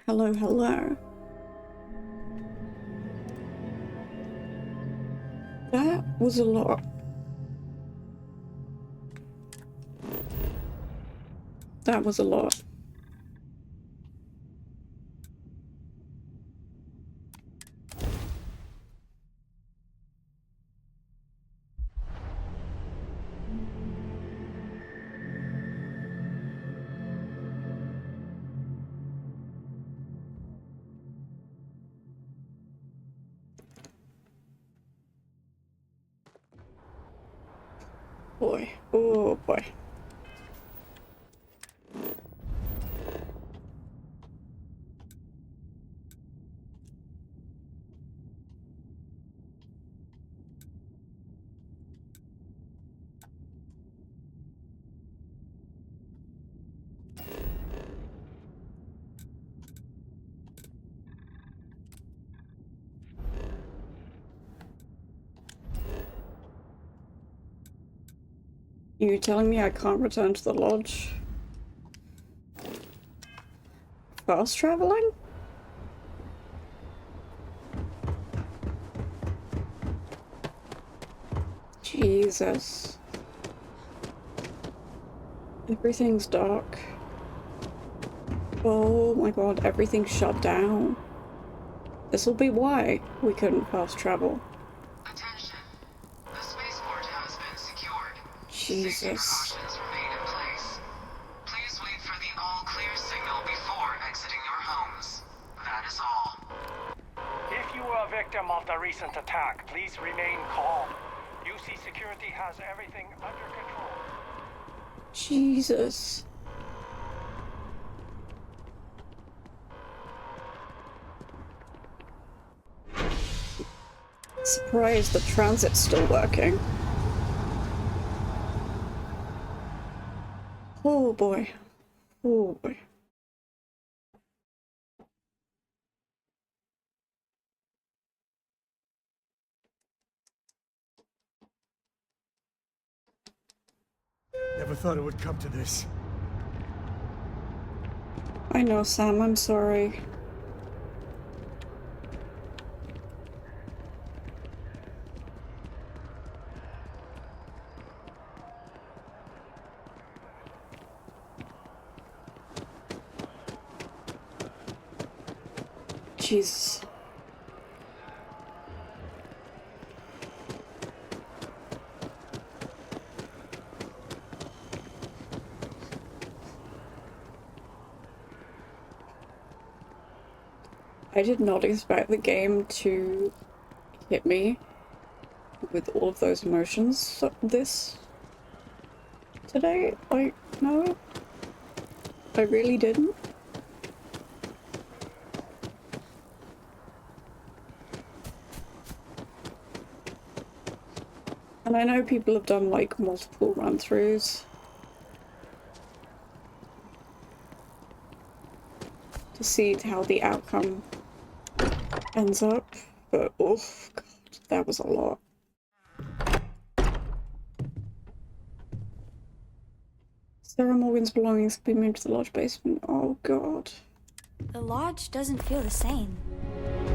Hello, hello. That was a lot. That was a lot. Boy, oh boy. You telling me I can't return to the lodge? Fast traveling? Jesus. Everything's dark. Oh my god, everything's shut down. This'll be why we couldn't fast travel. Attention. The spaceport has been secured. Jesus. Safety precautions remain in place. Please wait for the all-clear signal before exiting your homes. That is all. If you were a victim of the recent attack, please remain calm. UC Security has everything under control. Jesus. Surprised the transit's still working. Oh boy. Oh boy. Never thought it would come to this. I know, Sam, I'm sorry. Jesus. I did not expect the game to hit me with all of those emotions this today. Like, no. I really didn't. And I know people have done like multiple run-throughs to see how the outcome ends up, but oh god, that was a lot. Sarah Morgan's belongings have been moved to the lodge basement. Oh god. The lodge doesn't feel the same,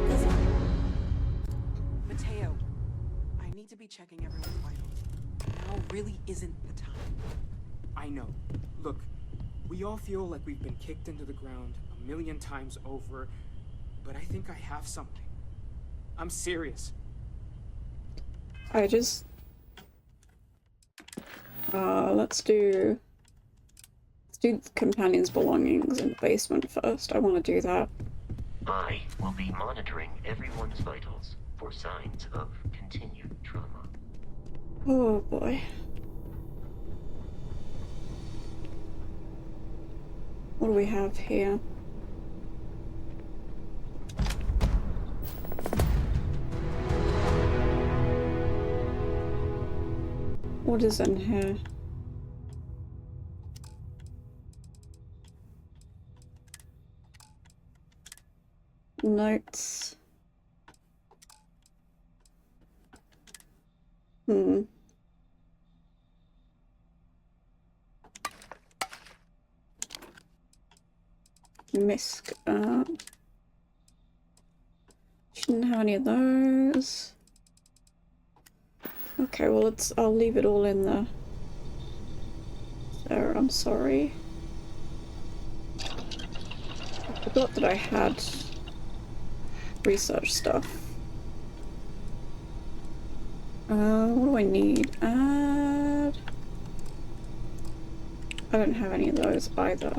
does it? Mateo, I need to be checking everyone's vitals. Now really isn't the time. I know. Look, we all feel like we've been kicked into the ground a million times over, but I think I have something. I'm serious. Let's do the companion's belongings in the basement first. I want to do that. I will be monitoring everyone's vitals for signs of continued trauma. Oh boy. What do we have here? What is in here? Notes. misc. Shouldn't have any of those. Okay, well I'll leave it all in there. There, I'm sorry. I forgot that I had research stuff. What do I need? Add. I don't have any of those either.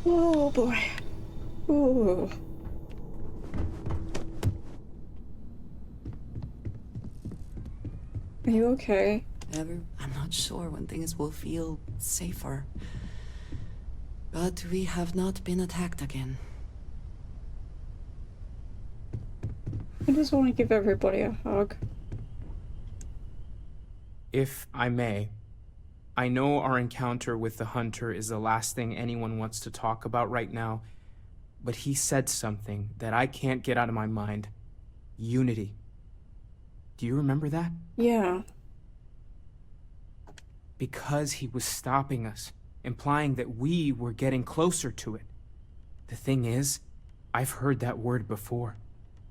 Oh boy. Ooh. Are you okay? I'm not sure when things will feel safer. But we have not been attacked again. I just want to give everybody a hug. If I may, I know our encounter with the hunter is the last thing anyone wants to talk about right now, but he said something that I can't get out of my mind. Unity. Do you remember that? Yeah. Because he was stopping us, implying that we were getting closer to it. The thing is, I've heard that word before.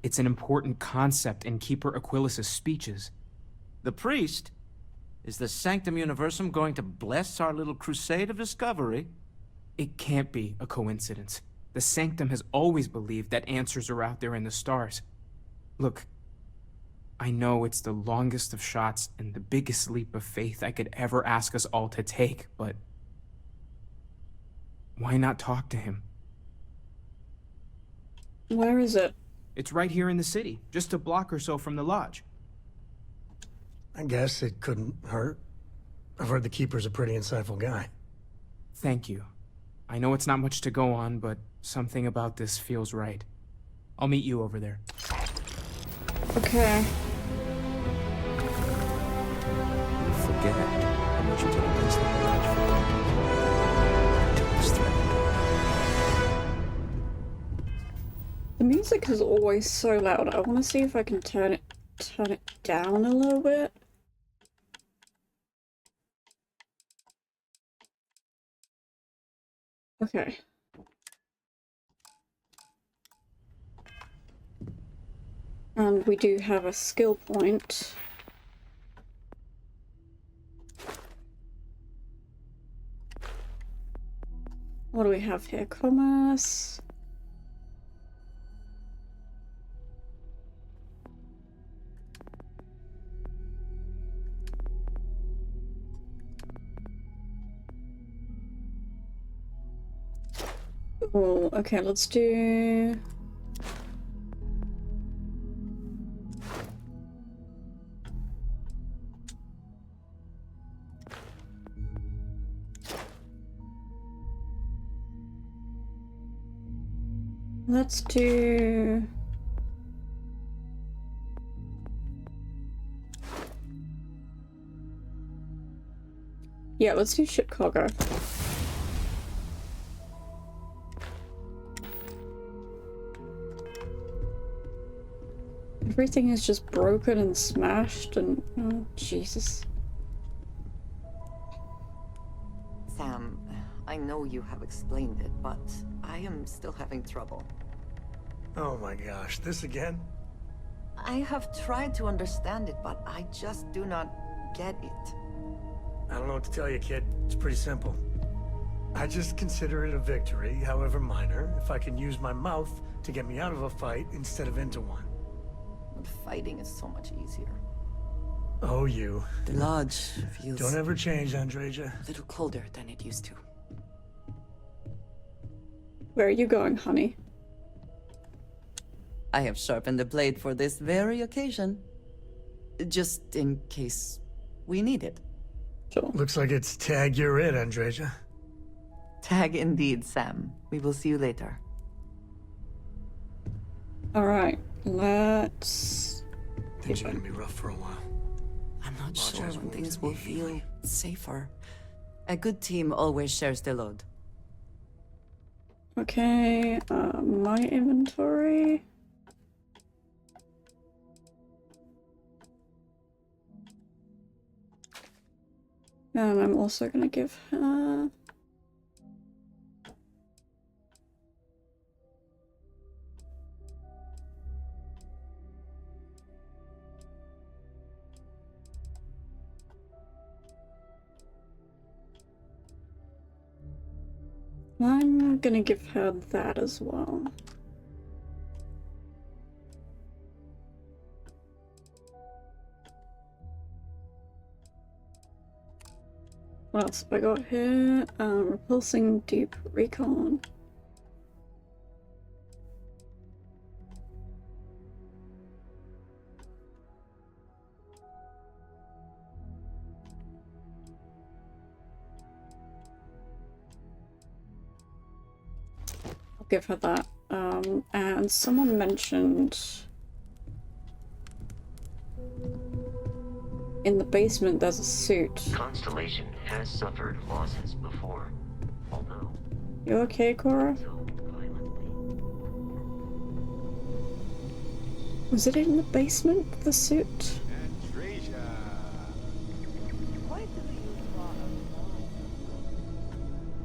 It's an important concept in Keeper Aquilas's speeches. The priest? Is the Sanctum Universum going to bless our little crusade of discovery? It can't be a coincidence. The Sanctum has always believed that answers are out there in the stars. Look, I know it's the longest of shots and the biggest leap of faith I could ever ask us all to take, but why not talk to him? Where is it? It's right here in the city, just a block or so from the lodge. I guess it couldn't hurt. I've heard the Keeper's a pretty insightful guy. Thank you. I know it's not much to go on, but something about this feels right. I'll meet you over there. Okay. You forget how much you took against the village for this threat. The music is always so loud. I want to see if I can turn it down a little bit. Okay. And we do have a skill point. What do we have here? Commerce. Oh, okay, let's do... Let's do... Yeah, let's do ship cargo. Everything is just broken and smashed and... oh, Jesus. Sam, I know you have explained it, but I am still having trouble. Oh my gosh, this again? I have tried to understand it, but I just do not get it. I don't know what to tell you, kid. It's pretty simple. I just consider it a victory, however minor, if I can use my mouth to get me out of a fight instead of into one. But fighting is so much easier. Oh, you. The lodge feels Don't ever change, Andreja. a little colder than it used to. Where are you going, honey? I have sharpened the blade for this very occasion. Just in case we need it. Sure. Looks like it's tag you're it, Andreja. Tag indeed, Sam. We will see you later. Alright, let's... Things are gonna be rough for a while. I'm not sure Apologize when wounds things will immediately. feel safer. A good team always shares the load. Okay, my inventory. And I'm also gonna give her... I'm gonna give her that as well. What else have I got here? Repulsing deep recon. I'll give her that. And someone mentioned in the basement there's a suit. Constellation has suffered losses before, although You okay, Cora? so violently. Was it in the basement, the suit?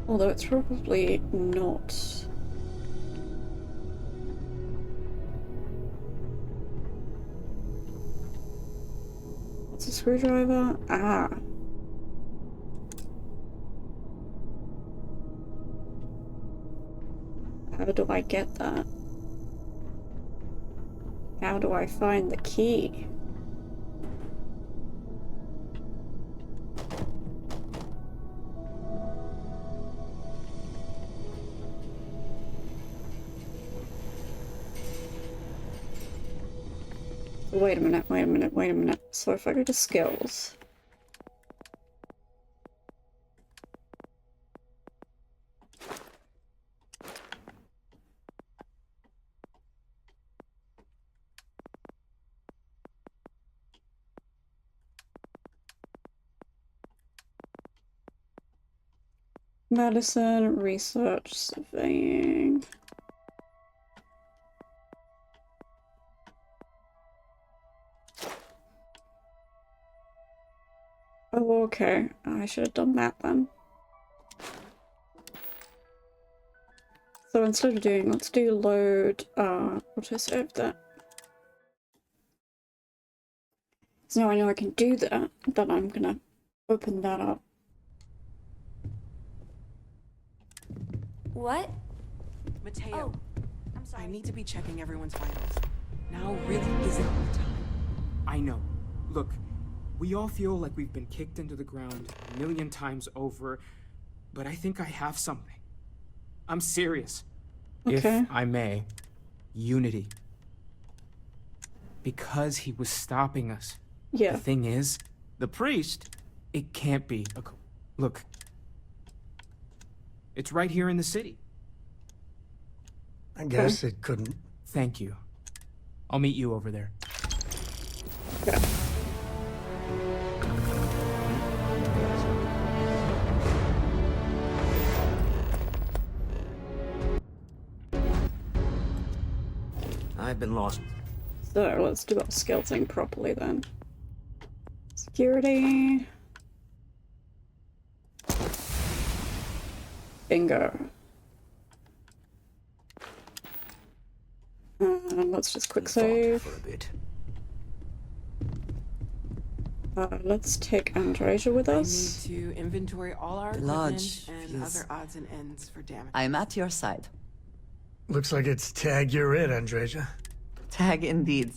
Although it's probably not. What's a screwdriver? Ah. How do I get that? How do I find the key? Wait a minute. So if I go to skills. Medicine, research, surveying. Oh, okay. I should have done that then. So instead of doing, let's do load, what I saved that. So now I know I can do that, then I'm gonna open that up. What? Mateo, Oh, I'm sorry. I need to be checking everyone's vitals. Now really isn't the time. I know. Look, we all feel like we've been kicked into the ground a million times over, but I think I have something. I'm serious. Okay. If I may, unity. Because he was stopping us. Yeah. The thing is, The priest? it can't be. Look. It's right here in the city. I guess it couldn't. Thank you. I'll meet you over there. Yeah. I've been lost. So let's do our skill thing properly then. Security. Bingo. Let's just quick save. For a bit. Let's take Andreja with I us. need to inventory all our The equipment lodge and is- other odds and ends for damage. I'm at your side. Looks like it's tag you're it, Andreja. Tag indeed.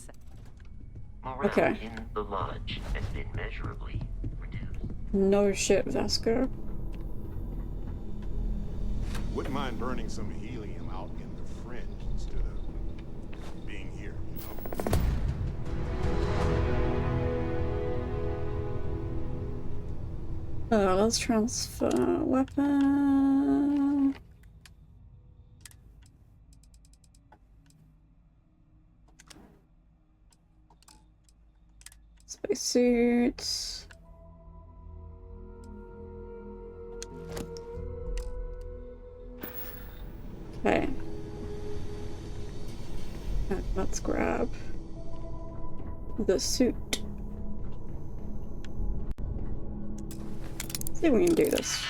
Morale Okay. in the lodge has been measurably reduced. No shit, Vasco. Wouldn't mind burning some helium out in the fringe instead of being here, you know? Let's transfer weapon. Spacesuits. Okay. Let's grab the suit. See if we can do this.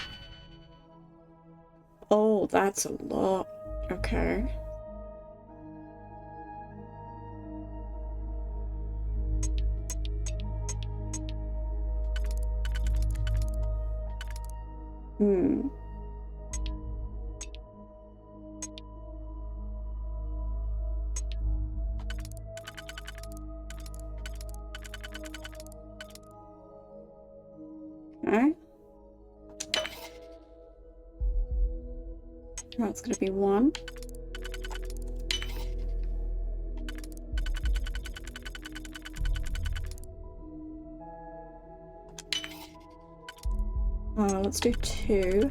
Oh, that's a lot. Okay. Hmm. Okay. That's gonna be one. Let's do two.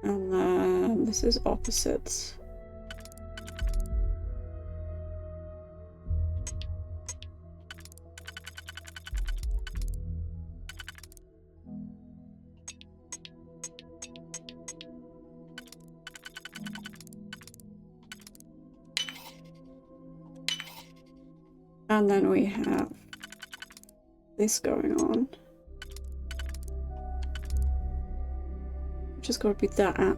And then this is opposites. And then we have this going on. Just gotta be that.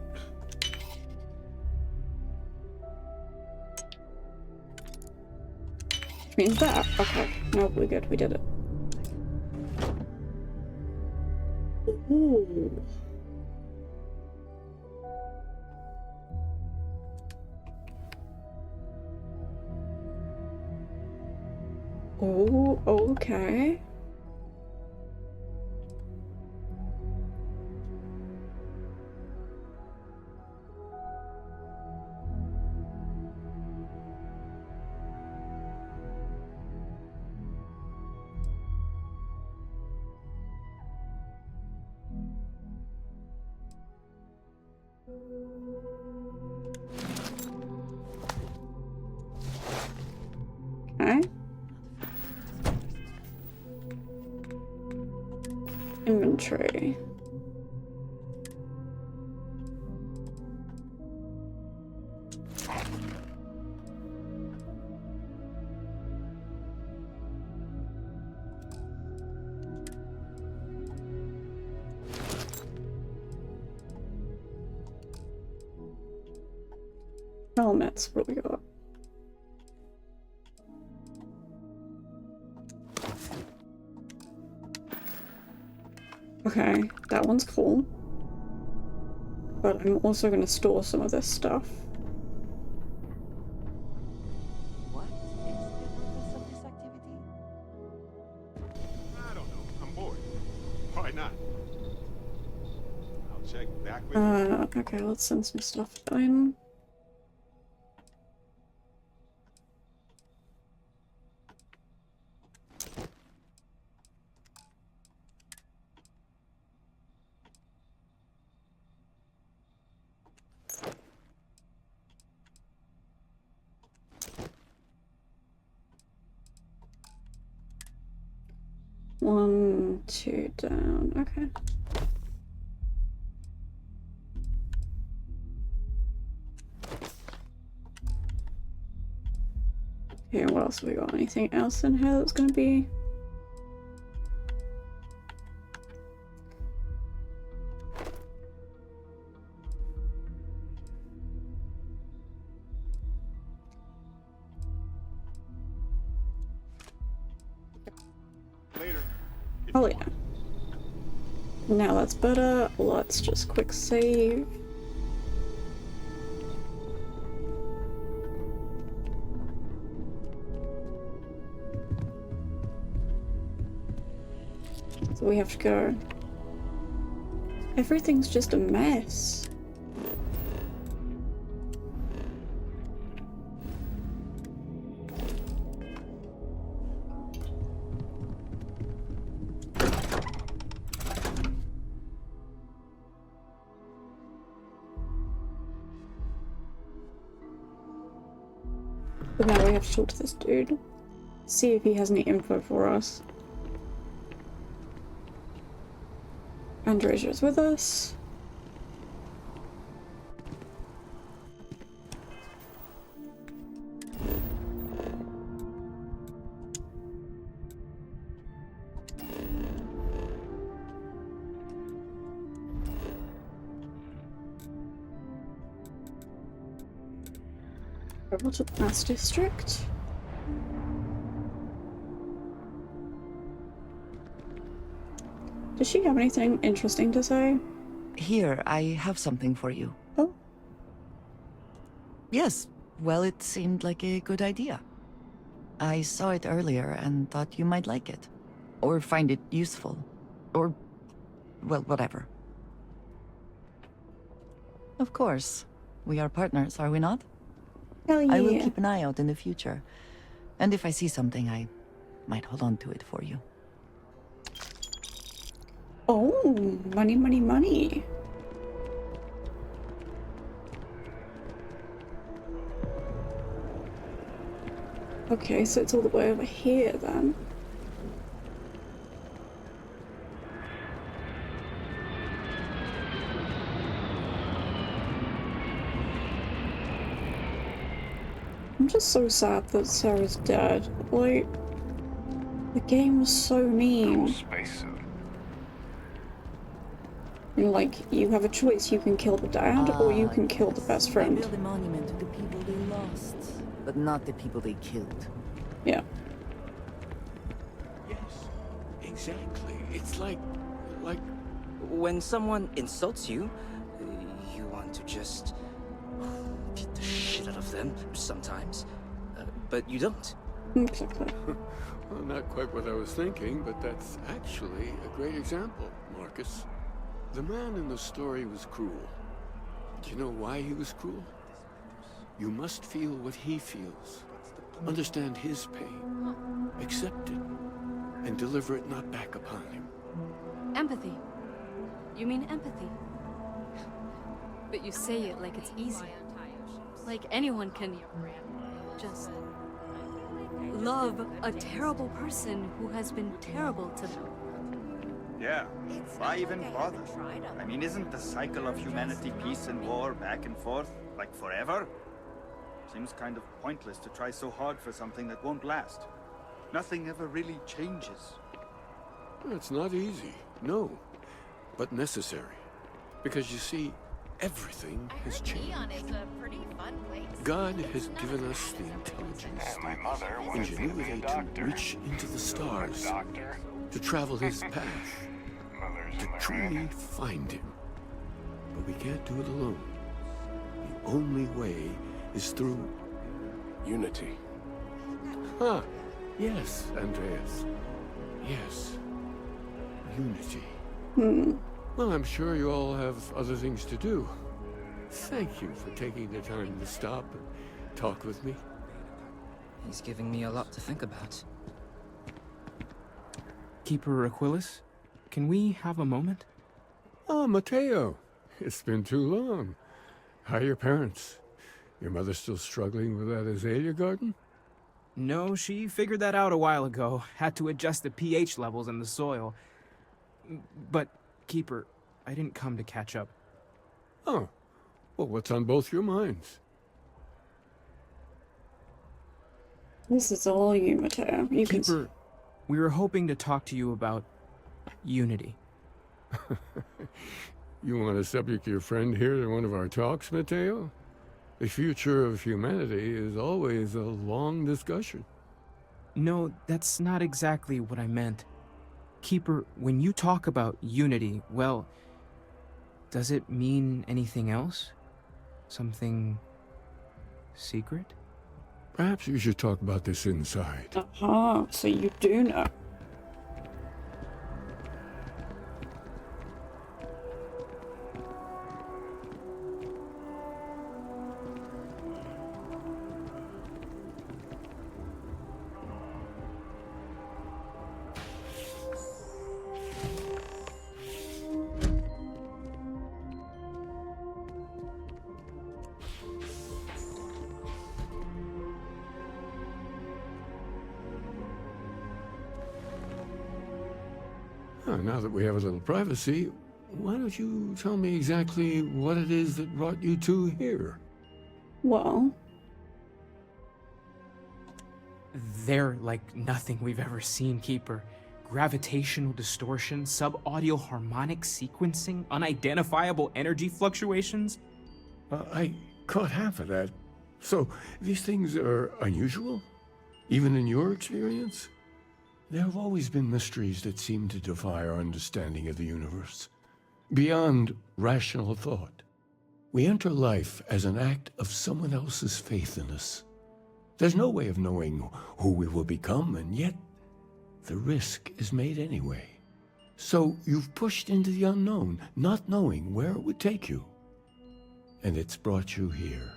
Which means that. Okay. No, we're good. We did it. Ooh. Oh, okay. Okay. Inventory. Helmets, what do we got? Okay, that one's cool. But I'm also going to store some of this stuff. What is the purpose of this activity? I don't know. I'm bored. Why not? I'll check back with you. Okay, let's send some stuff in. One, two down, okay. Okay, what else have we got? Anything else in here that's gonna be? Later. Oh yeah. Now that's better. Let's just quick save. So we have to go. Everything's just a mess. But now we have to talk to this dude. See if he has any info for us. Andresia's with us. Travel to the Mass District. Does she have anything interesting to say? Here, I have something for you. Oh? Yes, well, it seemed like a good idea. I saw it earlier and thought you might like it. Or find it useful. Or, well, whatever. Of course. We are partners, are we not? Hell yeah. I will keep an eye out in the future. And if I see something, I might hold on to it for you. Oh, money, money, money. Okay, so it's all the way over here then. I'm just so sad that Sarah's dead. Like, the game was so mean. Spacesuit. You know, like, you have a choice. You can kill the dad, or you can kill the best friend. They build a monument to the people they lost, but not the people they killed. Yeah. Yes, exactly. It's like... When someone insults you, you want to just beat the shit out of them sometimes, but you don't. Exactly. Well, not quite what I was thinking, but that's actually a great example, Marcus. The man in the story was cruel. Do you know why he was cruel? You must feel what he feels. Understand his pain. Accept it. And deliver it not back upon him. Empathy. You mean empathy? But you say it like it's easy. Like anyone can just love a terrible person who has been terrible to them. Yeah, why even bother? I mean, isn't the cycle of humanity peace and war back and forth, like forever? Seems kind of pointless to try so hard for something that won't last. Nothing ever really changes. It's not easy, no, but necessary. Because you see, everything has changed. God has given us the intelligence, the ingenuity to reach into the stars, to travel his path, to truly find him. But we can't do it alone. The only way is through unity. Ah, yes, Andreas. Yes. Unity. Well, I'm sure you all have other things to do. Thank you for taking the time to stop and talk with me. He's giving me a lot to think about. Keeper Aquilus, can we have a moment? Oh, Mateo. It's been too long. How are your parents? Your mother still struggling with that azalea garden? No, she figured that out a while ago. Had to adjust the pH levels in the soil. But, Keeper, I didn't come to catch up. Oh. Well, what's on both your minds? This is all you, Mateo. You Keeper, we were hoping to talk to you about unity. You want to subject your friend here to one of our talks, Mateo? The future of humanity is always a long discussion. No, that's not exactly what I meant. Keeper, when you talk about unity, well, does it mean anything else? Something secret? Perhaps you should talk about this inside. Aha, so you do know. Now that we have a little privacy, why don't you tell me exactly what it is that brought you two here? Well, they're like nothing we've ever seen, Keeper. Gravitational distortion, sub-audio harmonic sequencing, unidentifiable energy fluctuations. I caught half of that. So, these things are unusual? Even in your experience? There have always been mysteries that seem to defy our understanding of the universe. Beyond rational thought. We enter life as an act of someone else's faith in us. There's no way of knowing who we will become, and yet the risk is made anyway. So you've pushed into the unknown, not knowing where it would take you. And it's brought you here.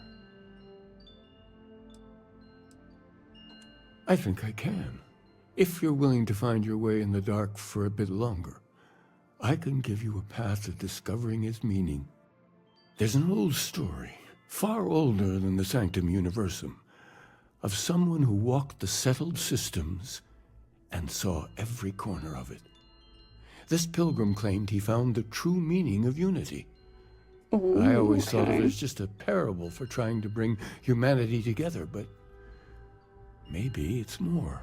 I think I can. If you're willing to find your way in the dark for a bit longer, I can give you a path to discovering its meaning. There's an old story, far older than the Sanctum Universum, of someone who walked the settled systems and saw every corner of it. This pilgrim claimed he found the true meaning of unity. Ooh, I always thought of okay. it as just a parable for trying to bring humanity together, but maybe it's more.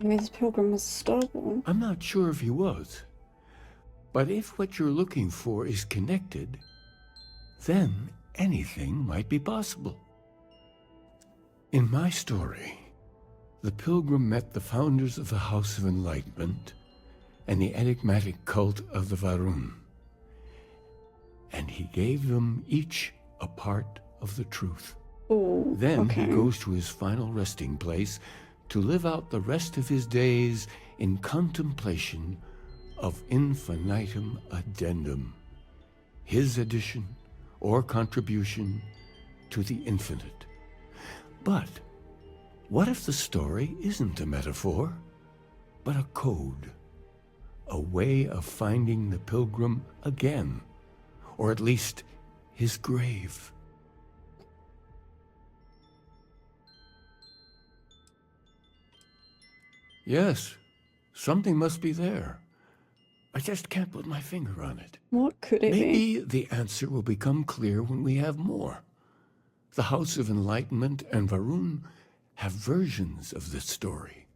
Maybe this pilgrim was stubborn. I'm not sure if he was. But if what you're looking for is connected, then anything might be possible. In my story, the pilgrim met the founders of the House of Enlightenment and the enigmatic cult of the Varun. And he gave them each a part of the truth. Ooh, Then okay. he goes to his final resting place to live out the rest of his days in contemplation of infinitum addendum, his addition or contribution to the infinite. But what if the story isn't a metaphor, but a code, a way of finding the pilgrim again, or at least his grave? Yes, something must be there. I just can't put my finger on it. What could it be? Maybe the answer will become clear when we have more. The House of Enlightenment and Varun have versions of this story.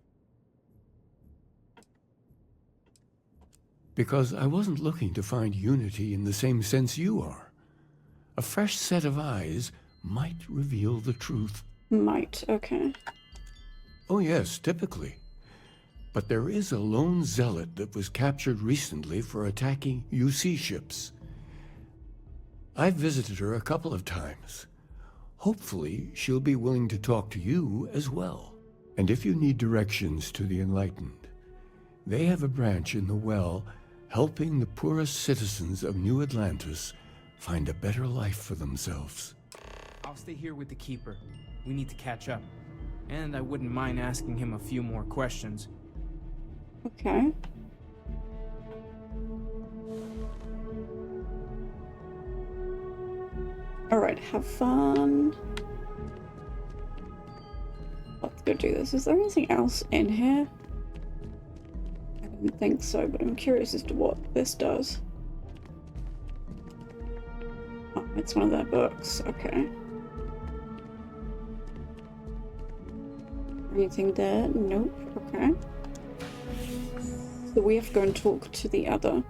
Because I wasn't looking to find unity in the same sense you are. A fresh set of eyes might reveal the truth. Might, okay. Oh yes, typically. But there is a lone zealot that was captured recently for attacking UC ships. I've visited her a couple of times. Hopefully, she'll be willing to talk to you as well. And if you need directions to the Enlightened, they have a branch in the well helping the poorest citizens of New Atlantis find a better life for themselves. I'll stay here with the Keeper. We need to catch up. And I wouldn't mind asking him a few more questions. Okay. Alright, have fun. Let's go do this. Is there anything else in here? I didn't think so, but I'm curious as to what this does. Oh, it's one of their books. Okay. Anything there? Nope. Okay. So we have to go and talk to the other.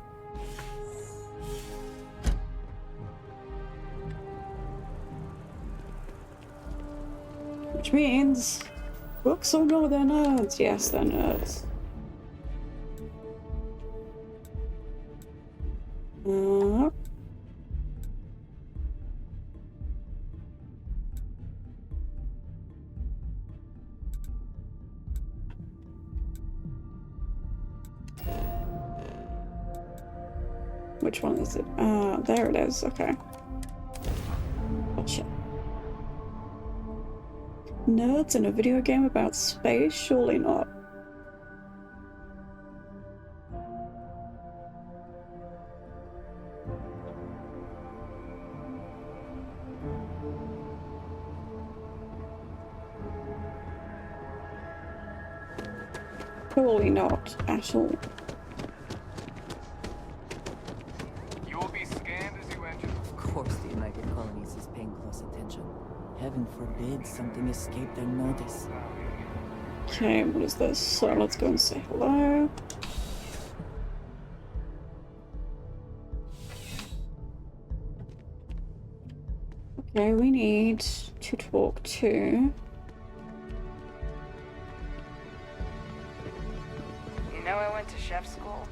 Which means books or no, they're nerds. Yes, they're nerds. Which one is it? There it is. Okay. Gotcha. Nerds in a video game about space? Surely not. Surely not at all. You will be scanned as you enter. Of course the United Colonies is paying close attention. Heaven forbid something escaped their notice. Okay, what is this? So let's go and say hello. Okay, we need to talk to... You know, I went to chef school.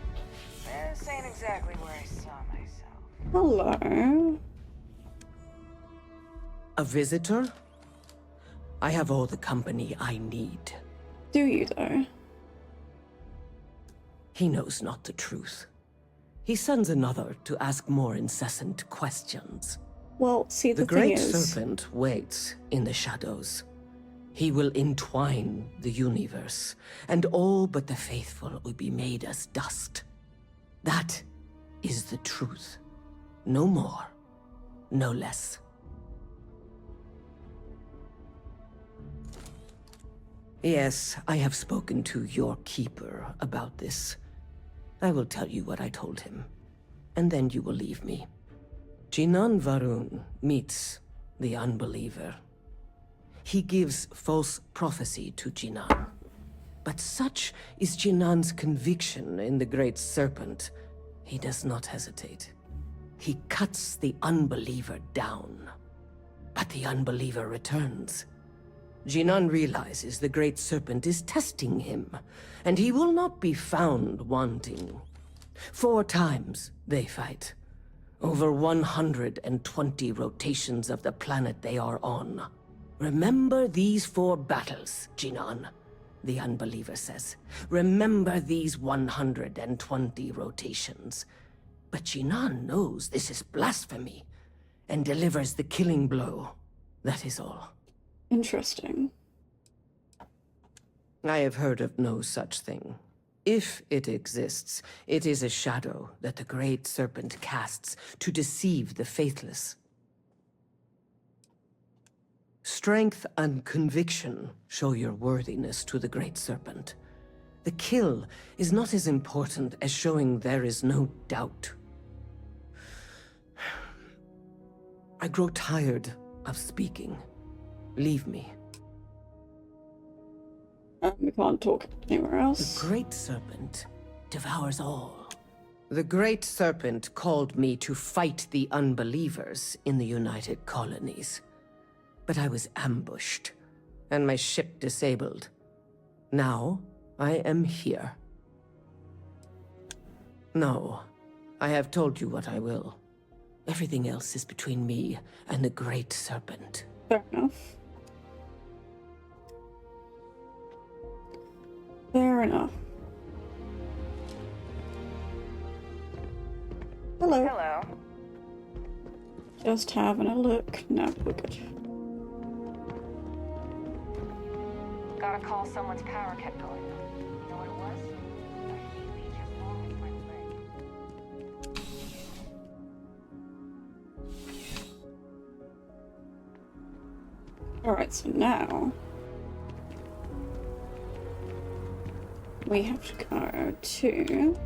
This ain't exactly where I saw myself. Hello. A visitor? I have all the company I need. Do you, though? He knows not the truth. He sends another to ask more incessant questions. Well, see, the great thing is... serpent waits in the shadows. He will entwine the universe, and all but the faithful will be made as dust. That is the truth. No more, no less. Yes, I have spoken to your keeper about this. I will tell you what I told him, and then you will leave me. Jinan Varun meets the unbeliever. He gives false prophecy to Jinan. But such is Jinan's conviction in the Great Serpent, he does not hesitate. He cuts the unbeliever down. But the unbeliever returns. Jinan realizes the Great Serpent is testing him, and he will not be found wanting. 4 times they fight. Over 120 rotations of the planet they are on. Remember these 4 battles, Jinan, the unbeliever says. Remember these 120 rotations. But Jinan knows this is blasphemy, and delivers the killing blow. That is all. Interesting. I have heard of no such thing. If it exists, it is a shadow that the Great Serpent casts to deceive the faithless. Strength and conviction show your worthiness to the Great Serpent. The kill is not as important as showing there is no doubt. I grow tired of speaking. Leave me. We can't talk anywhere else. The Great Serpent devours all. The Great Serpent called me to fight the unbelievers in the United Colonies. But I was ambushed, and my ship disabled. Now, I am here. No, I have told you what I will. Everything else is between me and the Great Serpent. Fair enough. Fair enough. Hello. Hello. Just having a look. No, we're good. Got a call someone's power kept going. You know what it was? A hay leech as long as my leg. Alright, so now... we have to go to...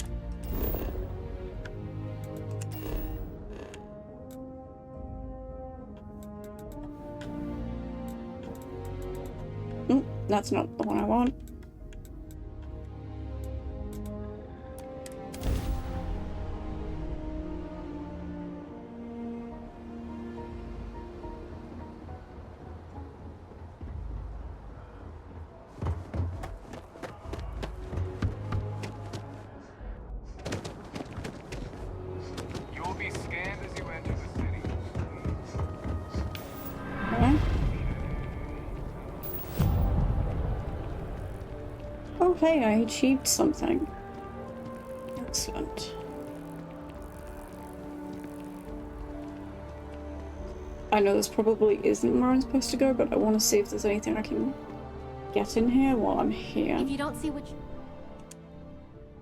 that's not the one I want. You will be scanned as you enter the city. Okay. Okay, I achieved something. Excellent. I know this probably isn't where I'm supposed to go, but I want to see if there's anything I can get in here while I'm here. If you don't see which...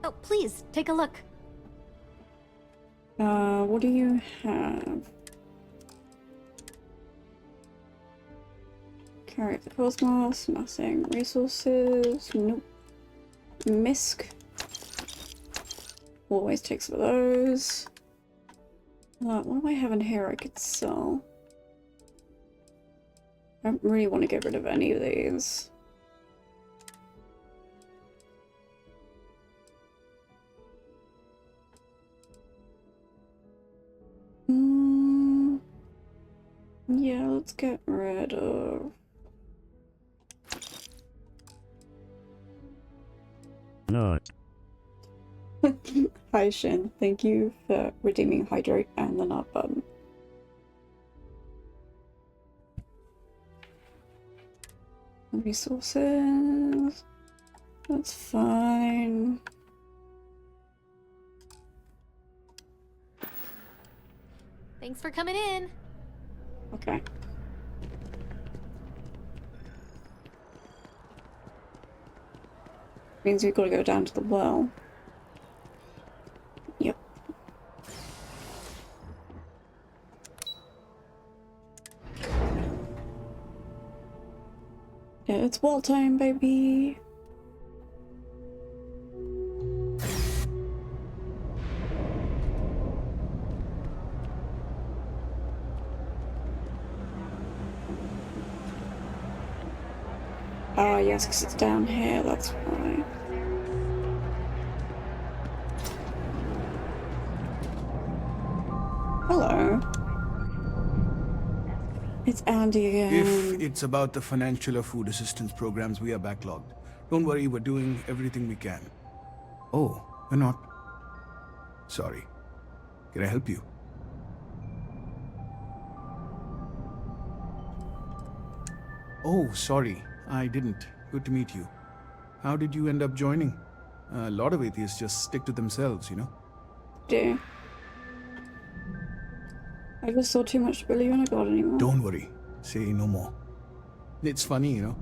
Oh, please, take a look. What do you have? Carry the cosmos, nothing. Resources, nope. Misk. Always take some of those. What do I have in here I could sell? I don't really want to get rid of any of these. Yeah, let's get rid of... No. Hi Shin, thank you for redeeming Hydrate and the nut button. Resources... That's fine. Thanks for coming in. Okay. Means we've got to go down to the well. Yep. It's wall time, baby. Ah, yes, because it's down here, that's why. Hello. It's Andy again. If it's about the financial or food assistance programs, we are backlogged. Don't worry, we're doing everything we can. Oh, we're not. Sorry. Can I help you? Oh, sorry. I didn't. Good to meet you. How did you end up joining? A lot of atheists just stick to themselves, you know? Yeah. I just saw too much to believe in a god anymore. Don't worry. Say no more. It's funny, you know?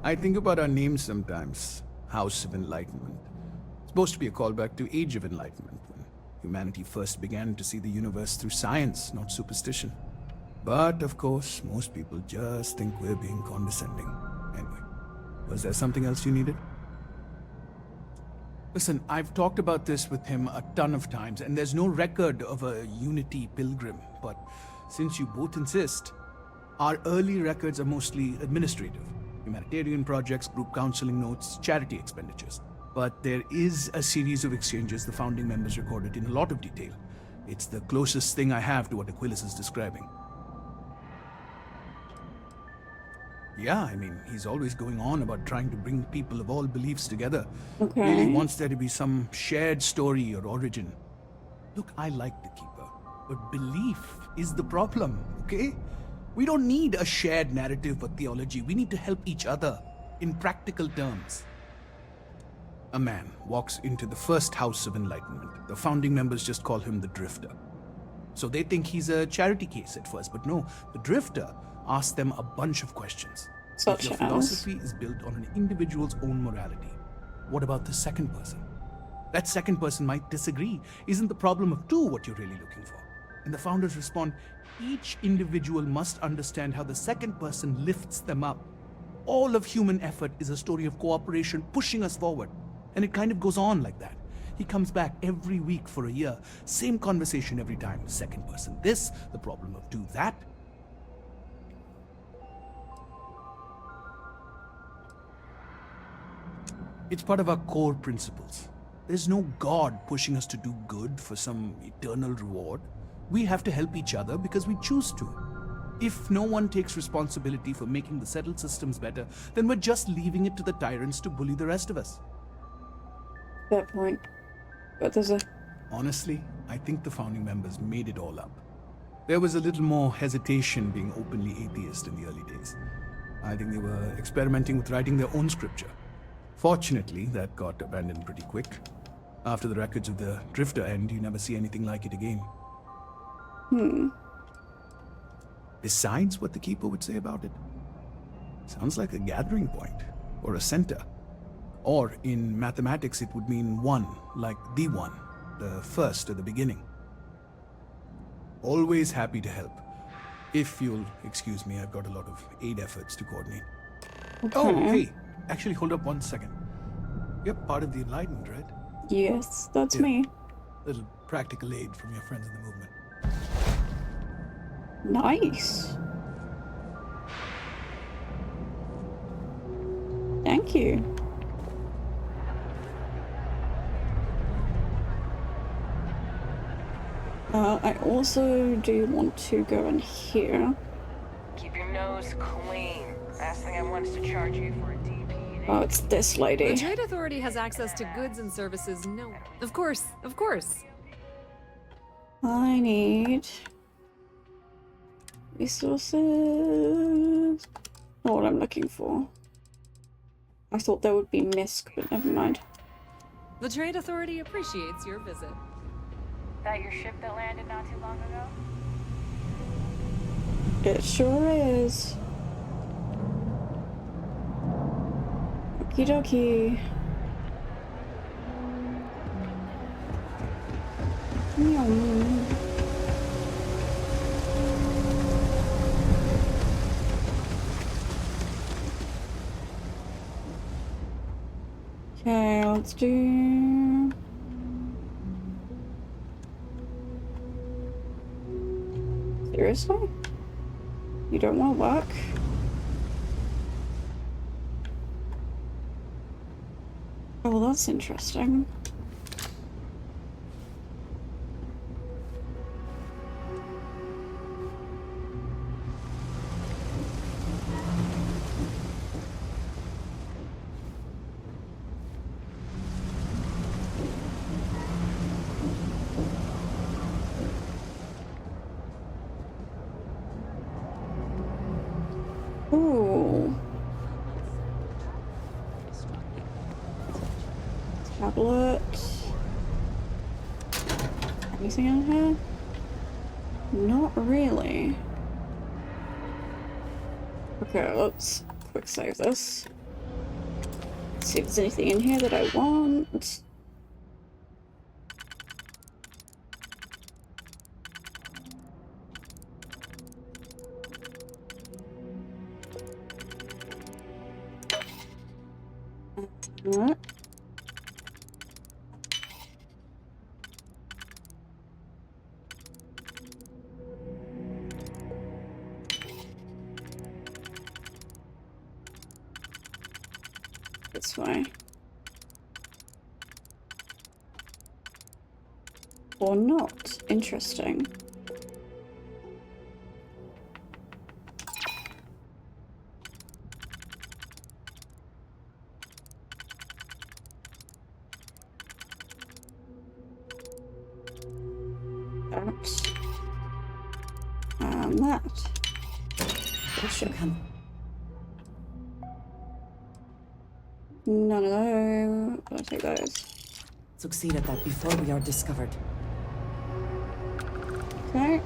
I think about our names sometimes. House of Enlightenment. It's supposed to be a callback to Age of Enlightenment, when humanity first began to see the universe through science, not superstition. But, of course, most people just think we're being condescending. Anyway, was there something else you needed? Listen, I've talked about this with him a ton of times, and there's no record of a Unity pilgrim. But since you both insist, our early records are mostly administrative. Humanitarian projects, group counseling notes, charity expenditures. But there is a series of exchanges the founding members recorded in a lot of detail. It's the closest thing I have to what Aquilus is describing. Yeah, I mean, he's always going on about trying to bring people of all beliefs together. Okay. Really wants there to be some shared story or origin. Look, I like the Keeper, but belief is the problem, okay? We don't need a shared narrative or theology. We need to help each other in practical terms. A man walks into the first House of Enlightenment. The founding members just call him the Drifter. So they think he's a charity case at first, but no, the Drifter asks them a bunch of questions. Such if your as? philosophy is built on an individual's own morality, what about the second person? That second person might disagree. Isn't the problem of two what you're really looking for? And the founders respond, each individual must understand how the second person lifts them up. All of human effort is a story of cooperation pushing us forward. And it kind of goes on like that. He comes back every week for a year. Same conversation every time. Second person this, the problem of two that. It's part of our core principles. There's no God pushing us to do good for some eternal reward. We have to help each other because we choose to. If no one takes responsibility for making the settled systems better, then we're just leaving it to the tyrants to bully the rest of us. Fair point. But there's a... Honestly, I think the founding members made it all up. There was a little more hesitation being openly atheist in the early days. I think they were experimenting with writing their own scripture. Fortunately, that got abandoned pretty quick. After the records of the Drifter end, you never see anything like it again. Besides what the Keeper would say about it, sounds like a gathering point, or a center. Or, in mathematics, it would mean one, like the one, the first at the beginning. Always happy to help. If you'll excuse me, I've got a lot of aid efforts to coordinate. Okay. Oh, hey, actually hold up one second. You're part of the Enlightened, right? Yes, that's me. Little practical aid from your friends in the movement. Nice. Thank you. I also do want to go in here nose clean. Last thing I want is to charge you for a DP. Oh, it's this The lady. Trade Authority has access to goods and services no... Of course, of course. I need resources. Not what I'm looking for. I thought there would be misc, but never mind. The Trade Authority appreciates your visit. That your ship that landed not too long ago? It sure is. Okie dokie. Yum. Okay, let's do... Seriously? You don't want to work? Oh, well, that's interesting. Ooh. Tablet. Anything in here? Not really. Okay, let's quick save this. See if there's anything in here that I want. Alright. This way. Or not. Interesting. That. Sure. None of those. I'll take those. Succeed at that before we are discovered. Okay.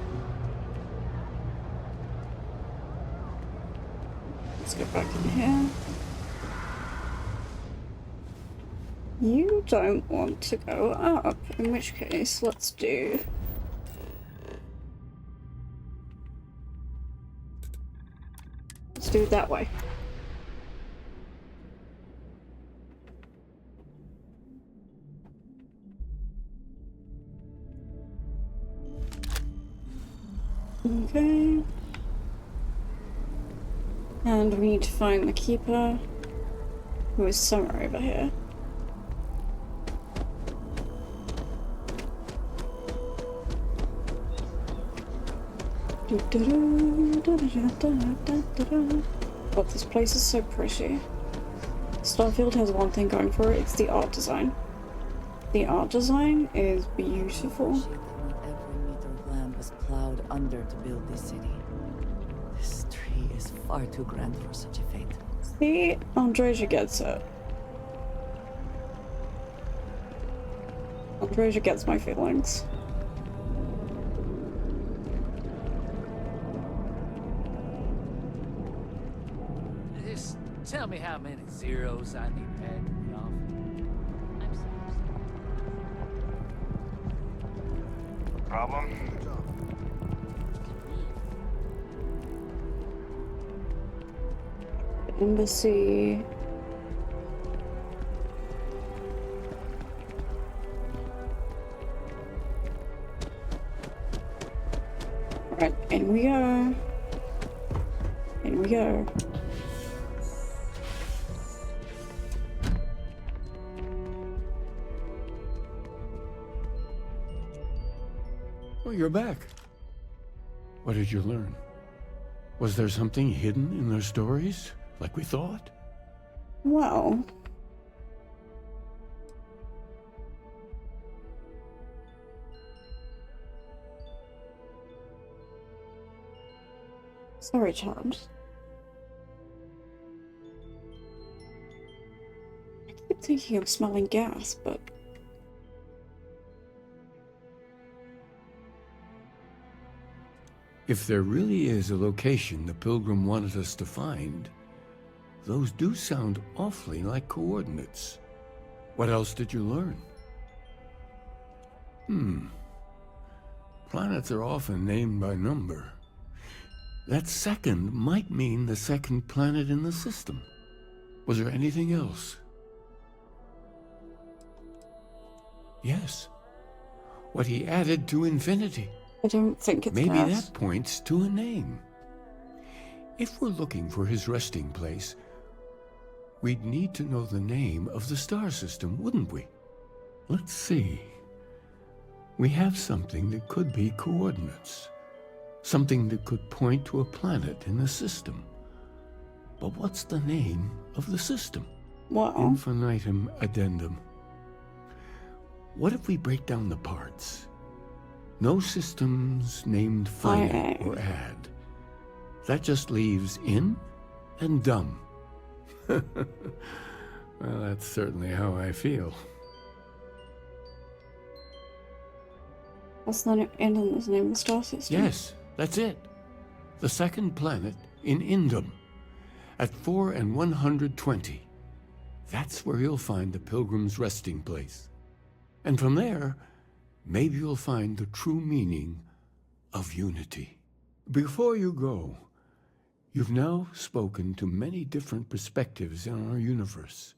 Let's get back in here. You don't want to go up, in which case, let's do... Let's do it that way. Okay. And we need to find the keeper, who is somewhere over here. Oh, this place is so pretty. Starfield has one thing going for it, it's the art design. The art design is beautiful. Every meter of land was plowed under to build this city. This tree is far too grand for such a fate. See, Andreja gets it. Andreja gets my feelings. Just tell me how many zeros I need to add to the offer. Problem? Embassy. Alright, in we go. In we go. Oh, you're back. What did you learn? Was there something hidden in their stories, like we thought? Well... Sorry, child. I keep thinking I'm smelling gas, but... If there really is a location the Pilgrim wanted us to find, those do sound awfully like coordinates. What else did you learn? Planets are often named by number. That second might mean the second planet in the system. Was there anything else? Yes. What he added to infinity. I don't think it's Maybe gas. that points to a name. If we're looking for his resting place, we'd need to know the name of the star system, wouldn't we? Let's see. We have something that could be coordinates. Something that could point to a planet in the system. But what's the name of the system? What? Infinitum addendum. What if we break down the parts? No systems named finite or add. That just leaves in and dumb. Well, that's certainly how I feel. That's not in the name of the star system. Yes, that's it. The second planet in Indum. At 4 and 120. That's where you'll find the Pilgrim's resting place. And from there, maybe you'll find the true meaning of unity. Before you go, you've now spoken to many different perspectives in our universe.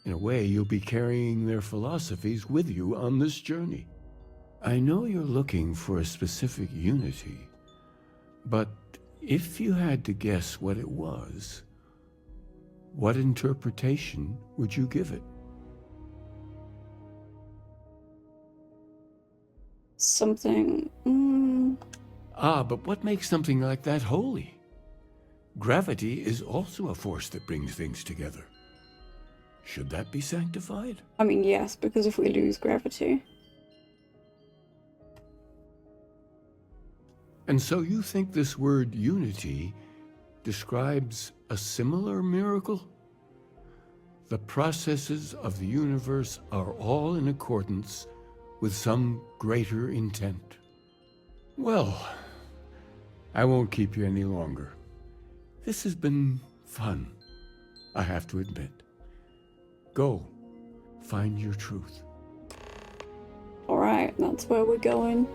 In a way, you'll be carrying their philosophies with you on this journey. I know you're looking for a specific unity, but if you had to guess what it was, what interpretation would you give it? Something... But what makes something like that holy? Gravity is also a force that brings things together. Should that be sanctified? I mean, yes, because if we lose gravity... And so you think this word unity describes a similar miracle? The processes of the universe are all in accordance with some greater intent. Well, I won't keep you any longer. This has been fun, I have to admit. Go, find your truth. Alright, that's where we're going.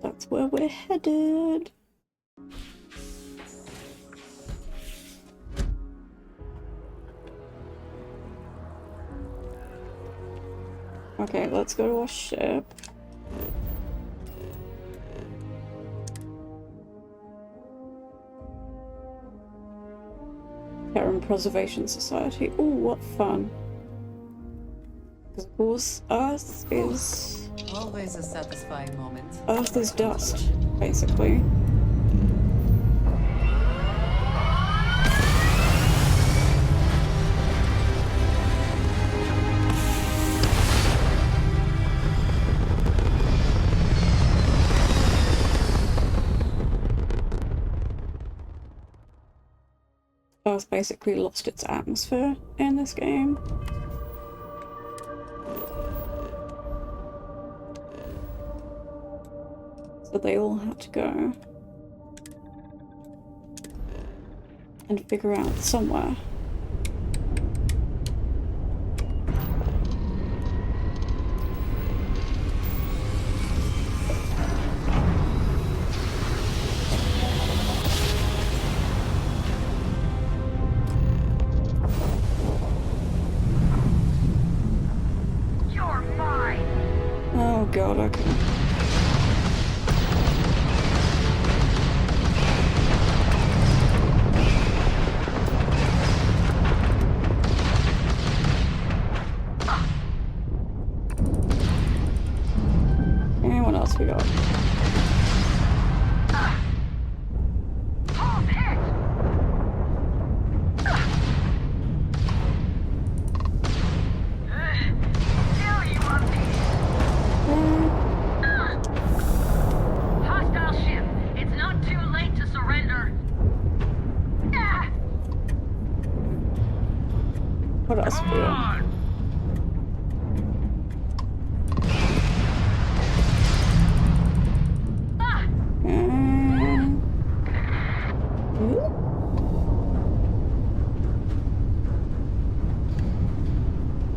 That's where we're headed. Okay, let's go to our ship. Terran Preservation Society. Ooh, what fun. Because of course, Earth is... Always a satisfying moment. Earth is dust, basically. Earth basically lost its atmosphere in this game. So they all had to go and figure out somewhere. You're fine. Oh god, okay. What else we got?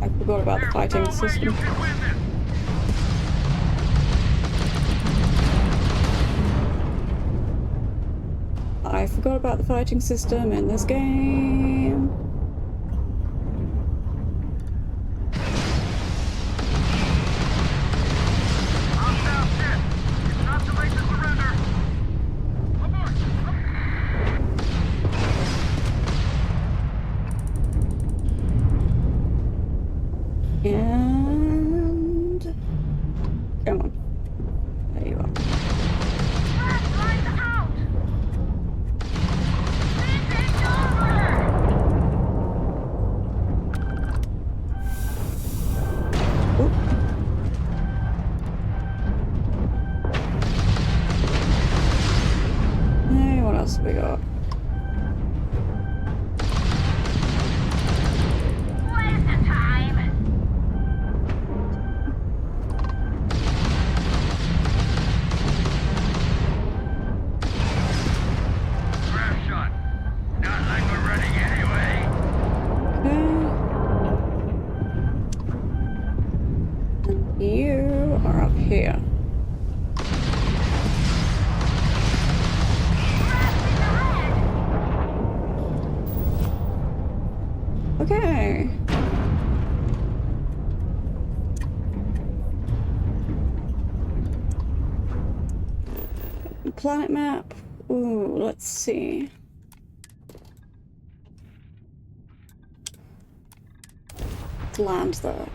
I forgot about the fighting system. I forgot about the fighting system in this game. And come on. There you are. Hey, what else have we got? You are up here. Okay. Planet map. Ooh, let's see. Let's land there.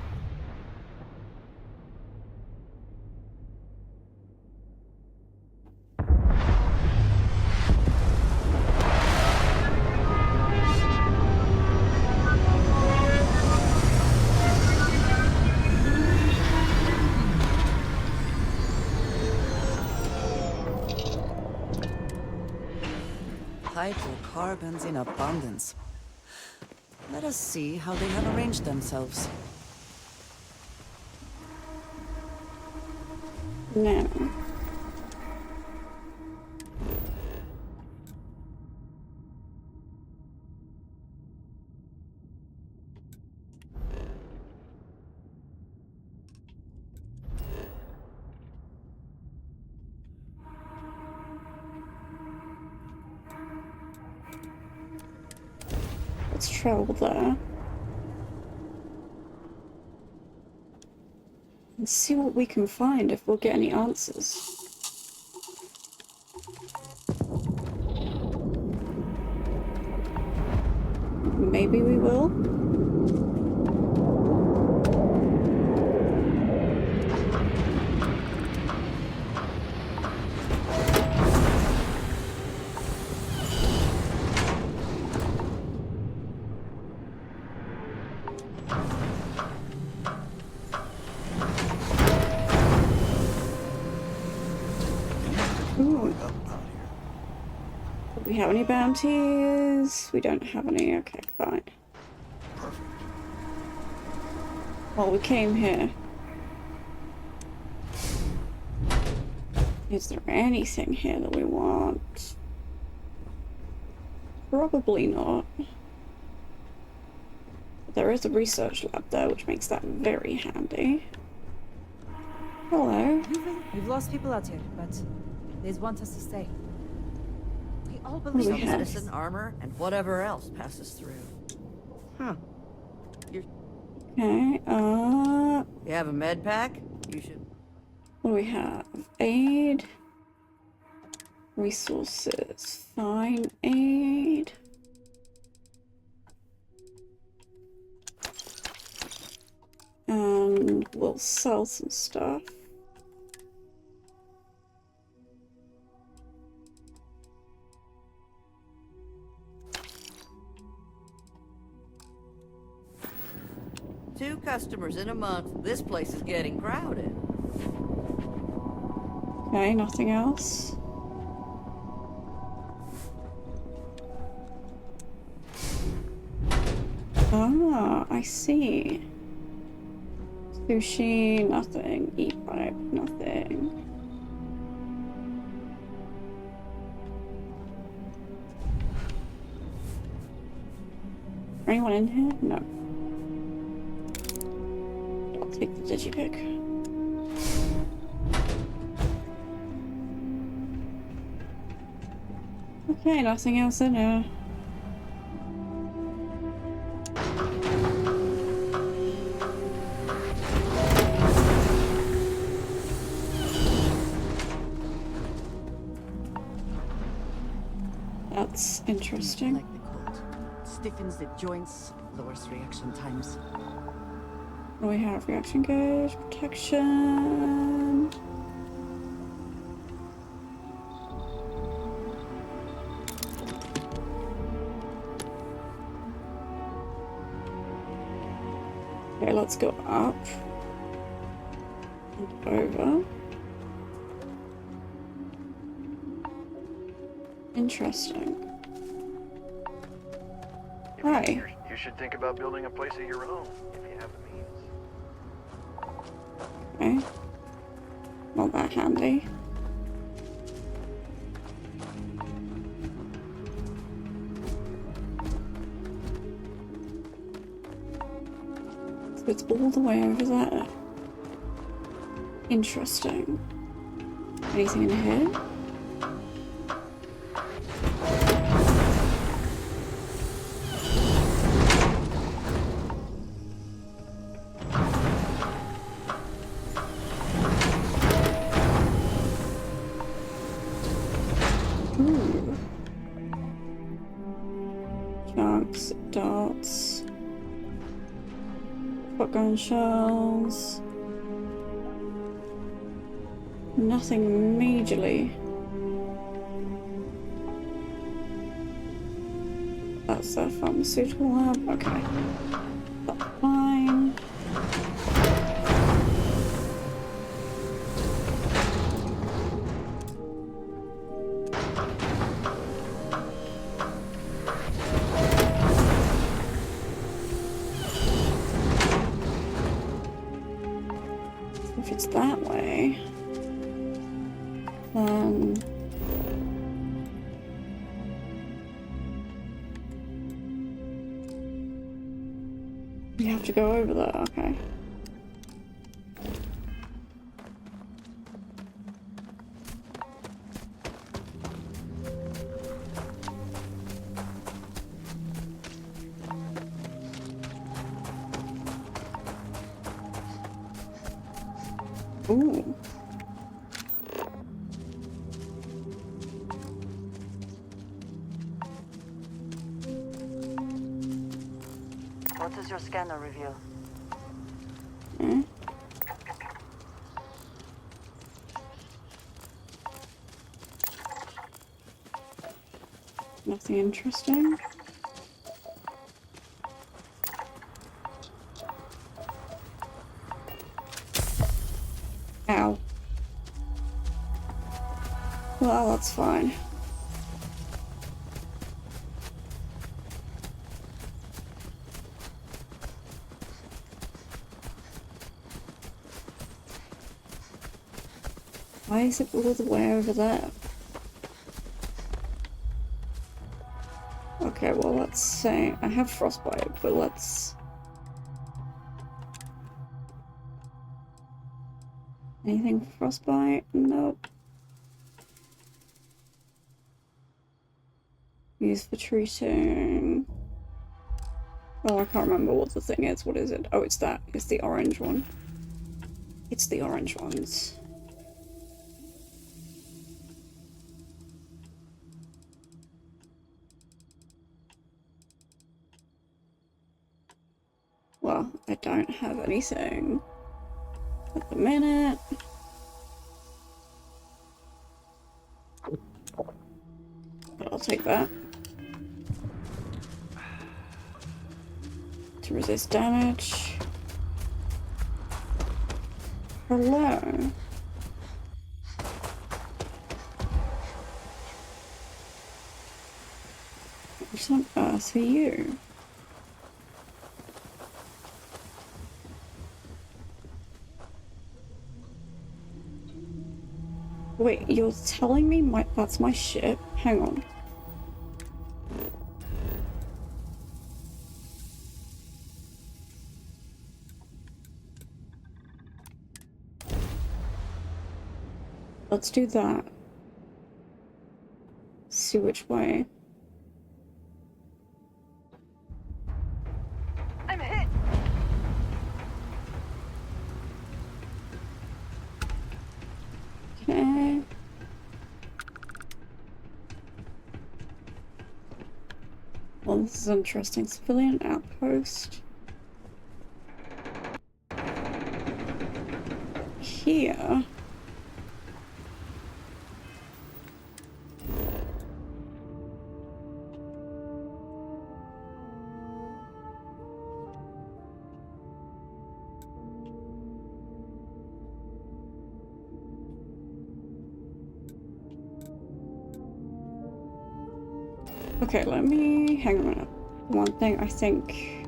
Hydrocarbons in abundance. Let us see how they have arranged themselves. No. Let's travel there. And see what we can find, if we'll get any answers. Maybe we will. Ooh. Do we have any bounties? We don't have any. Okay, fine. Well, we came here. Is there anything here that we want? Probably not. There is a research lab there, which makes that very handy. Hello. We've lost people out here, but they want us to stay. We all do believe we in have? medicine, armor, and whatever else passes through. Huh. Okay, You have a med pack? You should... what do we have? Aid. Resources. Fine aid. And we'll sell some stuff. Two customers in a month. This place is getting crowded. Okay, nothing else. Ah, I see. Sushi, nothing. E-pipe, nothing. Anyone in here? No. I'll take the digipick. Okay, nothing else in here. That's interesting. Like the cold. Stiffens the joints, lowers reaction times. What do we have? Reaction gauge, protection. Okay, let's go up and over. Interesting. Hi. You should think about building a place of your own if you have the means. Okay. Not that handy. So it's all the way over there. Interesting. Anything in here? Chunks, darts, shotgun shells. Nothing majorly. That's a pharmaceutical lab. Okay. That's fine. If it's that way, then we have to go over there, okay. Ooh. What does your scanner reveal? Hmm? Nothing interesting. Ow. Well, that's fine. Why is it all the way over there? Okay, well, let's say I have frostbite, but let's... Anything for frostbite? Nope. Used for treating... Oh, I can't remember what the thing is. What is it? Oh, it's that. It's the orange one. It's the orange ones. Well, I don't have anything at the minute. But I'll take that. To resist damage. Hello. What on earth are you? Wait, you're telling me that's my ship? Hang on. Let's do that. See which way. I'm hit. Okay. Well, this is interesting. Civilian outpost. Here. Okay, let me hang on a minute. One thing I think.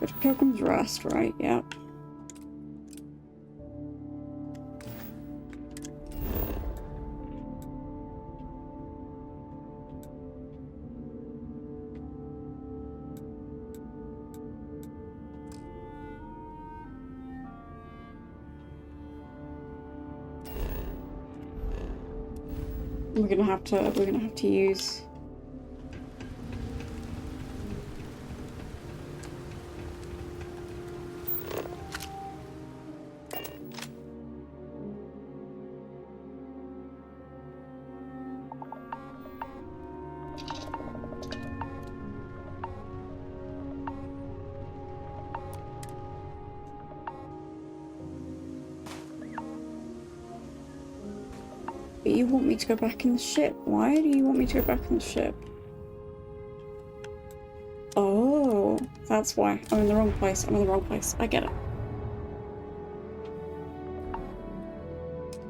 Go to Pilgrim's Rest, right? Yep. We're gonna have to use But you want me to go back in the ship. Why do you want me to go back in the ship? Oh, that's why. I'm in the wrong place. I'm in the wrong place. I get it.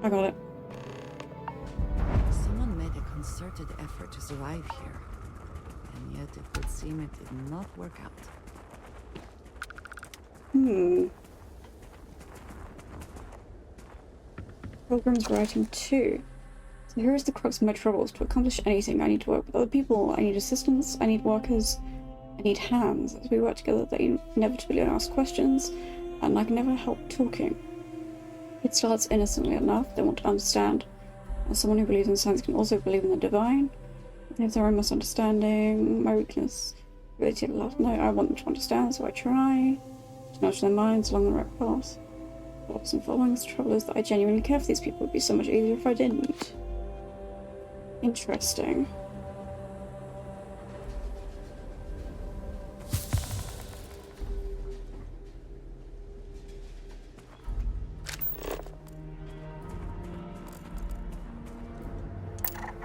I got it. Someone made a concerted effort to survive here, and yet it would seem it did not work out. Pilgrim's writing 2. So here is the crux of my troubles. To accomplish anything, I need to work with other people. I need assistance. I need workers. I need hands. As we work together, they inevitably ask questions, and I can never help talking. It starts innocently enough. They want to understand. As someone who believes in science can also believe in the divine. They have their own misunderstanding. My weakness. Ability to love. No, I want them to understand, so I try to nudge their minds along the right path. But I wasn't following. The trouble is that I genuinely care for these people. It would be so much easier if I didn't. Interesting.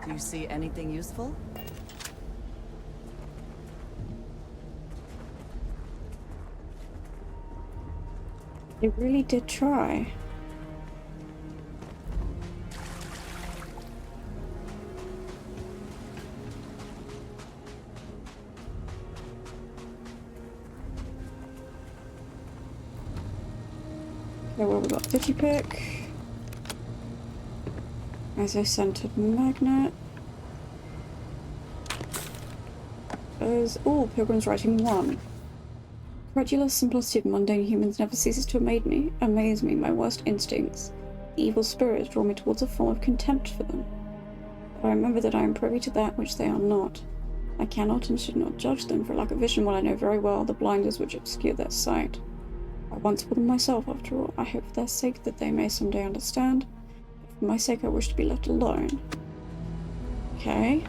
Do you see anything useful? They really did try. Okay, well, we've got 50 pick. Iso-centered magnet. There's Pilgrim's writing 1. Credulous simplicity of mundane humans never ceases to amaze me. My worst instincts, the evil spirits, draw me towards a form of contempt for them. But I remember that I am privy to that which they are not. I cannot and should not judge them for lack of vision when I know very well the blinders which obscure their sight. I once wore them myself, after all. I hope for their sake that they may someday understand. But for my sake, I wish to be left alone. Okay.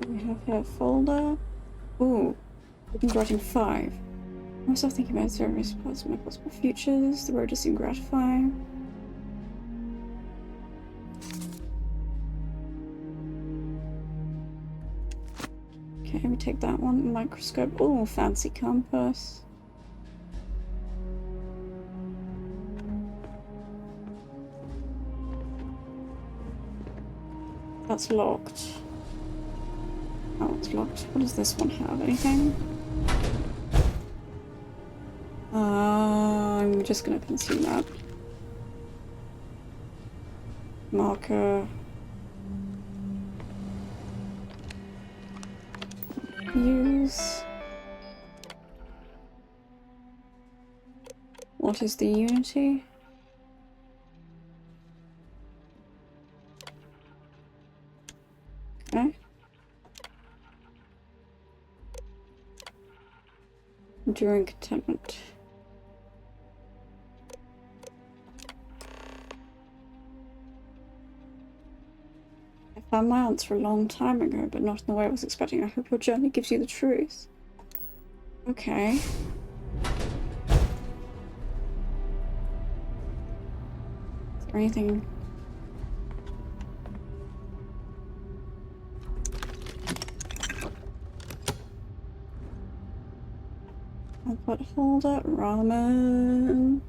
We have here folder. Open writing 5. Myself thinking about various parts of my possible futures. The road does seem gratifying. Okay, we take that one. Microscope. Fancy compass. that's locked. Oh, it's locked. What does this one have? Anything? I'm just gonna consume that. Marker. Use. What is the unity? Okay. Enduring contentment. I found my answer a long time ago, but not in the way I was expecting. I hope your journey gives you the truth. Okay. Is there anything? Output holder, ramen.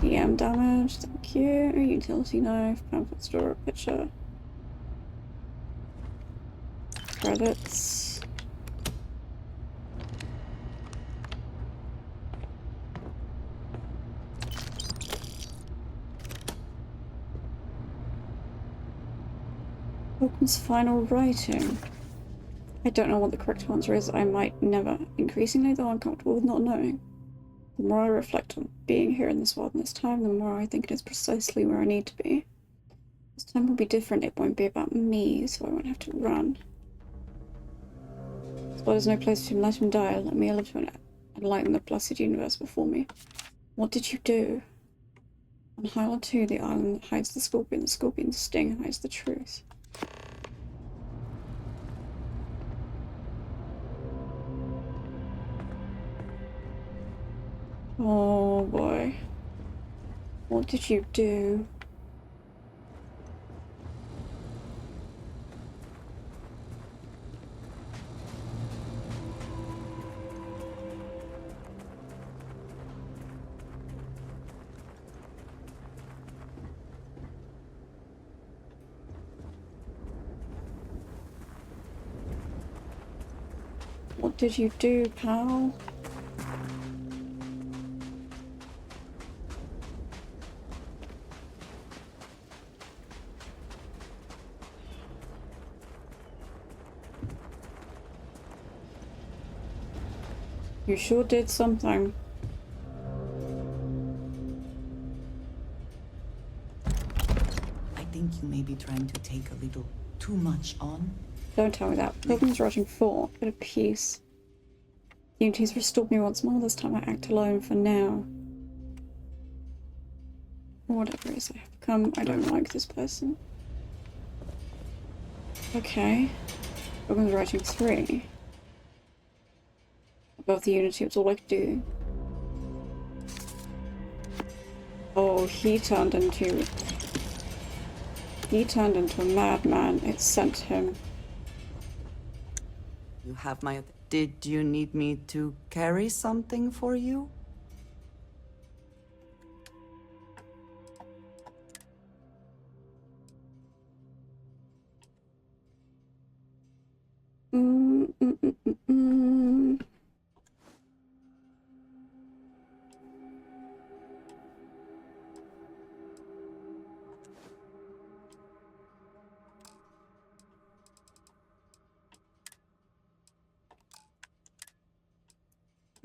EM damage, thank you. Utility knife, pamphlet store, picture. Credits. Opens final writing. I don't know what the correct answer is. I might never. Increasingly, though, I'm comfortable with not knowing. The more I reflect on being here in this world and this time, the more I think it is precisely where I need to be. This time will be different. It won't be about me, so I won't have to run. So there's no place to let him die. Let me live to enlighten the blessed universe before me. What did you do? On Hyla 2, the island that hides the scorpion's sting hides the truth. Oh boy. What did you do? What did you do, pal? You sure did something. I think you may be trying to take a little too much on. Don't tell me that. Pilgrim's Writing 4. Bit of peace. Unity's restored me once more. This time I act alone for now. Or whatever it is I have become. I don't like this person. Okay. Pilgrim's Writing 3. Above the Unity, it's all I could do. Oh, he turned into a madman. It sent him. You have my... Did you need me to carry something for you?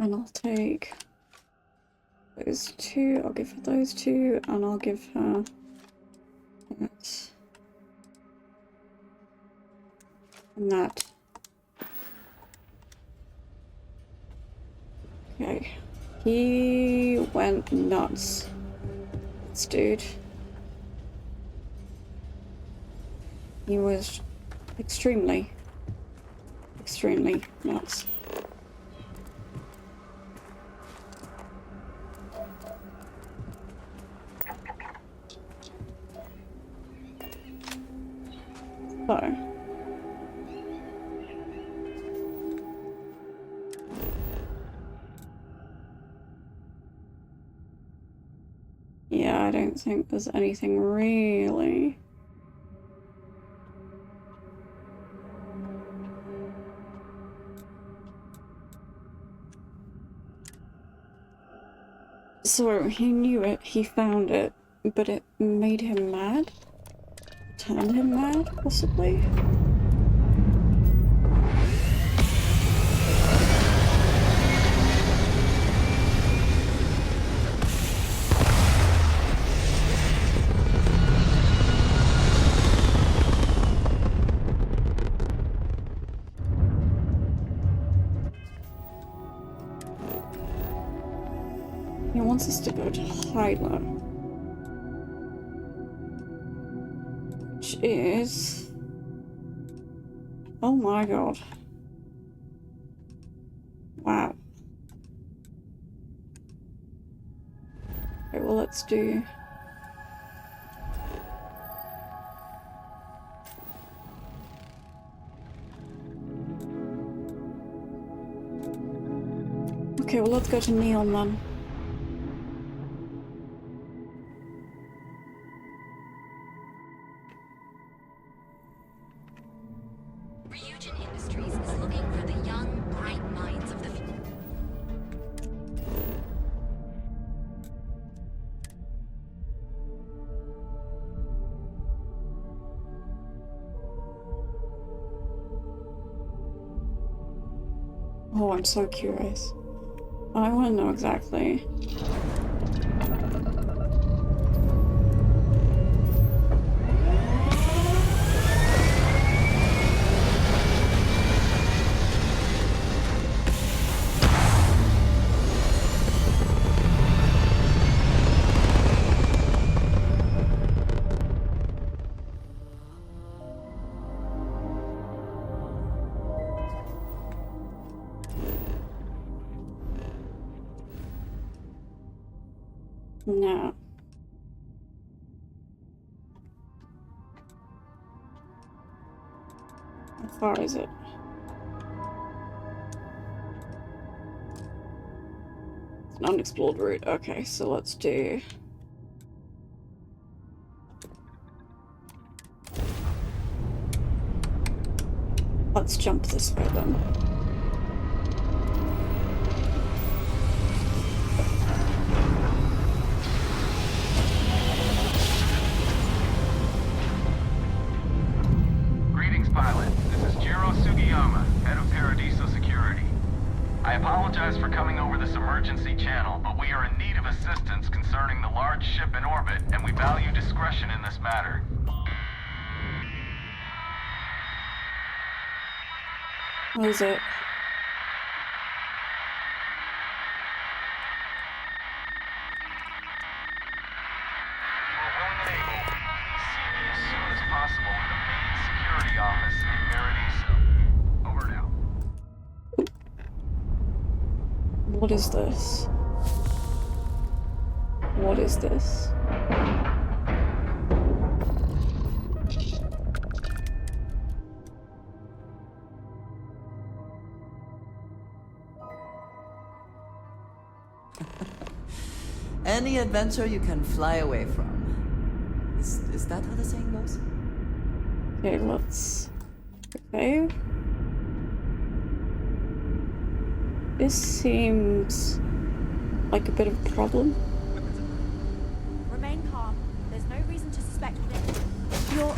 And I'll take those two. I'll give her those two, and I'll give her that. And that. Okay. He went nuts. This dude. He was extremely nuts. So. Yeah, I don't think there's anything really. So he knew it, he found it, but it made him mad? Turned him mad, possibly? He wants us to go to Hyla. Which is... oh my god. Wow. Okay, well let's do... okay, well let's go to Neon then. Oh, I'm so curious. I want to know exactly. No. How far is it? It's an unexplored route. Okay, so let's do... let's jump this way then. Pilot, this is Jiro Sugiyama, head of Paradiso Security. I apologize for coming over this emergency channel, but we are in need of assistance concerning the large ship in orbit, and we value discretion in this matter. What is it? What is this? What is this? Any adventure you can fly away from. Is that how the saying goes? Okay, let's... okay. This seems like a bit of a problem. Remain calm. There's no reason to suspect that you're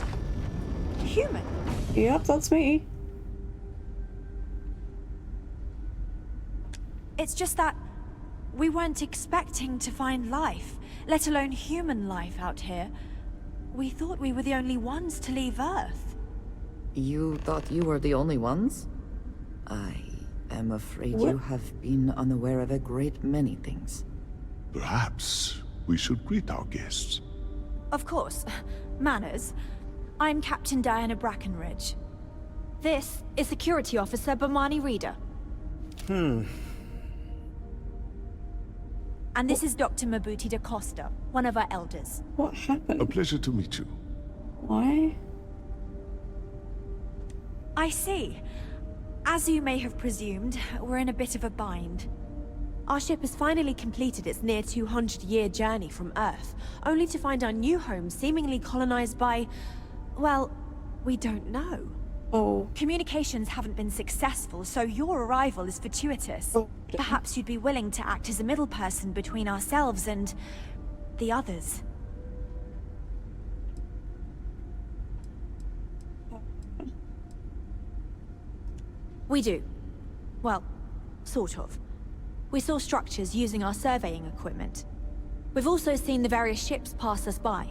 human. Yep, that's me. It's just that we weren't expecting to find life, let alone human life out here. We thought we were the only ones to leave Earth. You thought you were the only ones? I'm afraid you have been unaware of a great many things. Perhaps we should greet our guests. Of course. Manners. I'm Captain Diana Brackenridge. This is Security Officer Bomani Reader. And this is Dr. Mabuti da Costa, one of our elders. What happened? A pleasure to meet you. Why? I see. As you may have presumed, we're in a bit of a bind. Our ship has finally completed its near 200-year journey from Earth, only to find our new home seemingly colonized by... well, we don't know. Oh. Communications haven't been successful, so your arrival is fortuitous. Perhaps you'd be willing to act as a middle person between ourselves and... the others. We do. Well, sort of. We saw structures using our surveying equipment. We've also seen the various ships pass us by.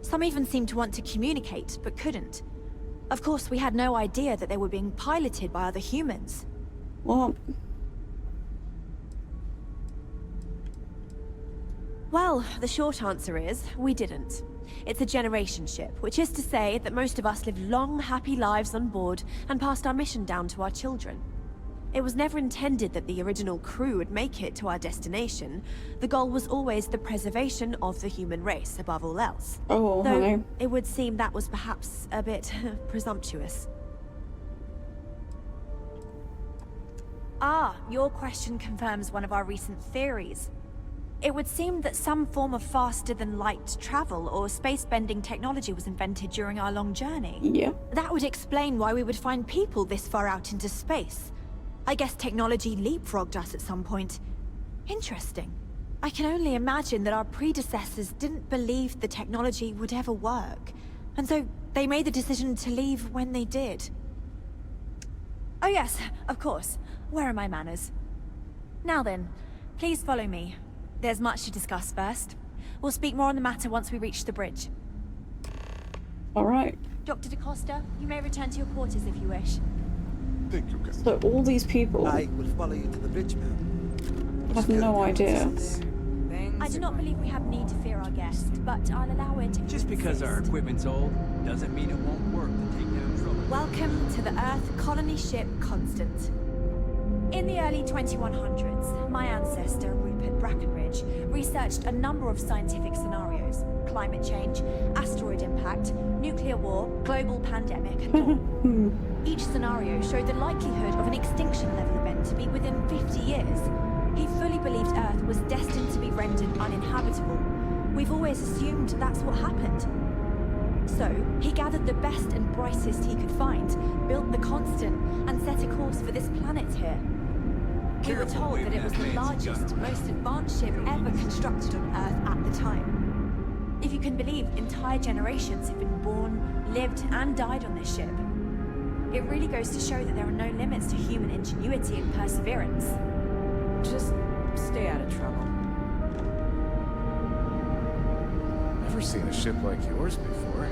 Some even seemed to want to communicate, but couldn't. Of course, we had no idea that they were being piloted by other humans. What? Well, the short answer is, we didn't. It's a generation ship, which is to say that most of us lived long, happy lives on board and passed our mission down to our children. It was never intended that the original crew would make it to our destination. The goal was always the preservation of the human race, above all else. Oh, though honey. it would seem that was perhaps a bit presumptuous. Ah, your question confirms one of our recent theories. It would seem that some form of faster-than-light travel or space-bending technology was invented during our long journey. Yeah. That would explain why we would find people this far out into space. I guess technology leapfrogged us at some point. Interesting. I can only imagine that our predecessors didn't believe the technology would ever work, and so they made the decision to leave when they did. Oh yes, of course. Where are my manners? Now then, please follow me. There's much to discuss first. We'll speak more on the matter once we reach the bridge. All right. Dr. DaCosta, you may return to your quarters if you wish. Thank you, So all these people I will follow you to the bridge, ma'am. have no idea. I do not believe we have need to fear our guest, but I'll allow it if Just because our equipment's old doesn't mean it won't work to take down trouble. Welcome to the Earth colony ship Constant. In the early 2100s, my ancestor, Rupert Brackenridge, researched a number of scientific scenarios. Climate change, asteroid impact, nuclear war, global pandemic, and more. Each scenario showed the likelihood of an extinction level event to be within 50 years. He fully believed Earth was destined to be rendered uninhabitable. We've always assumed that's what happened. So, he gathered the best and brightest he could find, built the Constant, and set a course for this planet here. We were told that it was the largest, most advanced ship ever constructed on Earth at the time. If you can believe, entire generations have been born, lived, and died on this ship. It really goes to show that there are no limits to human ingenuity and perseverance. Just stay out of trouble. Never seen a ship like yours before.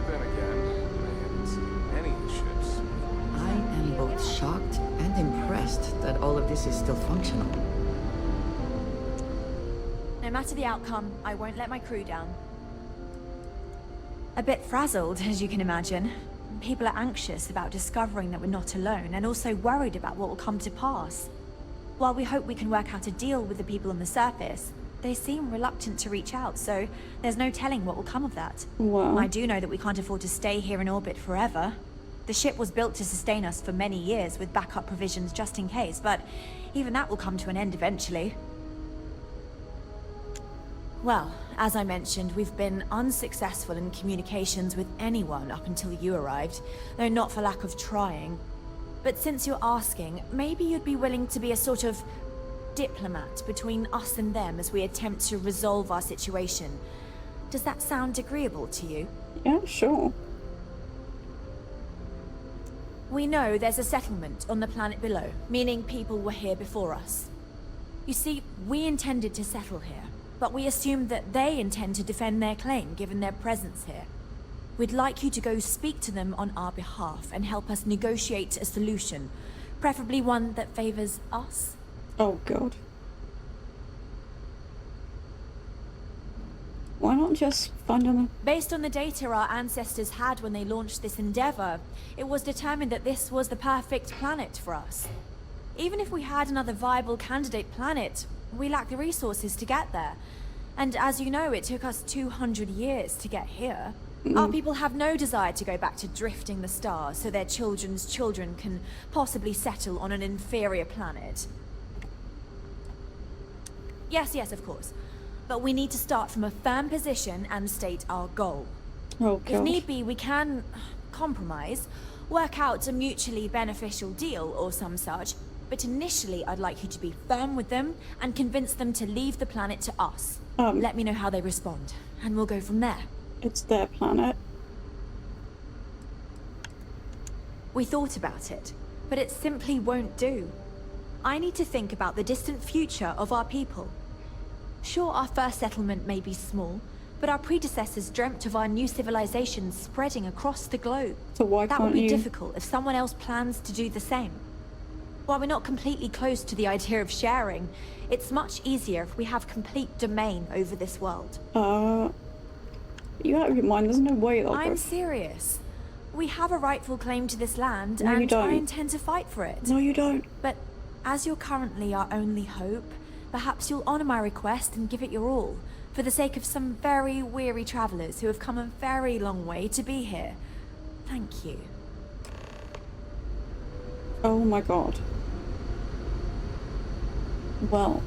Then again, I haven't seen many ships. I am both shocked and impressed that all of this is still functional. No matter the outcome, I won't let my crew down. A bit frazzled, as you can imagine. People are anxious about discovering that we're not alone, and also worried about what will come to pass. While we hope we can work out a deal with the people on the surface, they seem reluctant to reach out, so there's no telling what will come of that. Wow. I do know that we can't afford to stay here in orbit forever. The ship was built to sustain us for many years with backup provisions just in case, but even that will come to an end eventually. Well, as I mentioned, we've been unsuccessful in communications with anyone up until you arrived, though not for lack of trying. But since you're asking, maybe you'd be willing to be a sort of diplomat between us and them as we attempt to resolve our situation. Does that sound agreeable to you? Yeah, sure. We know there's a settlement on the planet below, meaning people were here before us. You see, we intended to settle here, but we assumed that they intend to defend their claim given their presence here. We'd like you to go speak to them on our behalf and help us negotiate a solution, preferably one that favors us. Oh god. Why not just find them? Based on the data our ancestors had when they launched this endeavor, it was determined that this was the perfect planet for us. Even if we had another viable candidate planet, we lack the resources to get there. And as you know, it took us 200 years to get here. Our people have no desire to go back to drifting the stars so their children's children can possibly settle on an inferior planet. Yes, of course. But we need to start from a firm position and state our goal. Oh, If need be, we can compromise, work out a mutually beneficial deal or some such, but initially I'd like you to be firm with them and convince them to leave the planet to us. Let me know how they respond, and we'll go from there. It's their planet. We thought about it, but it simply won't do. I need to think about the distant future of our people. Sure, our first settlement may be small, but our predecessors dreamt of our new civilization spreading across the globe. So why that can't will be you? difficult if someone else plans to do the same. While we're not completely close to the idea of sharing, it's much easier if we have complete domain over this world. You out of your mind, there's no way they'll I'm go. serious. We have a rightful claim to this land, No, you and don't. I intend to fight for it. No, you don't. But as you're currently our only hope, perhaps you'll honor my request and give it your all, for the sake of some very weary travelers who have come a very long way to be here. Thank you. Oh my god. Well,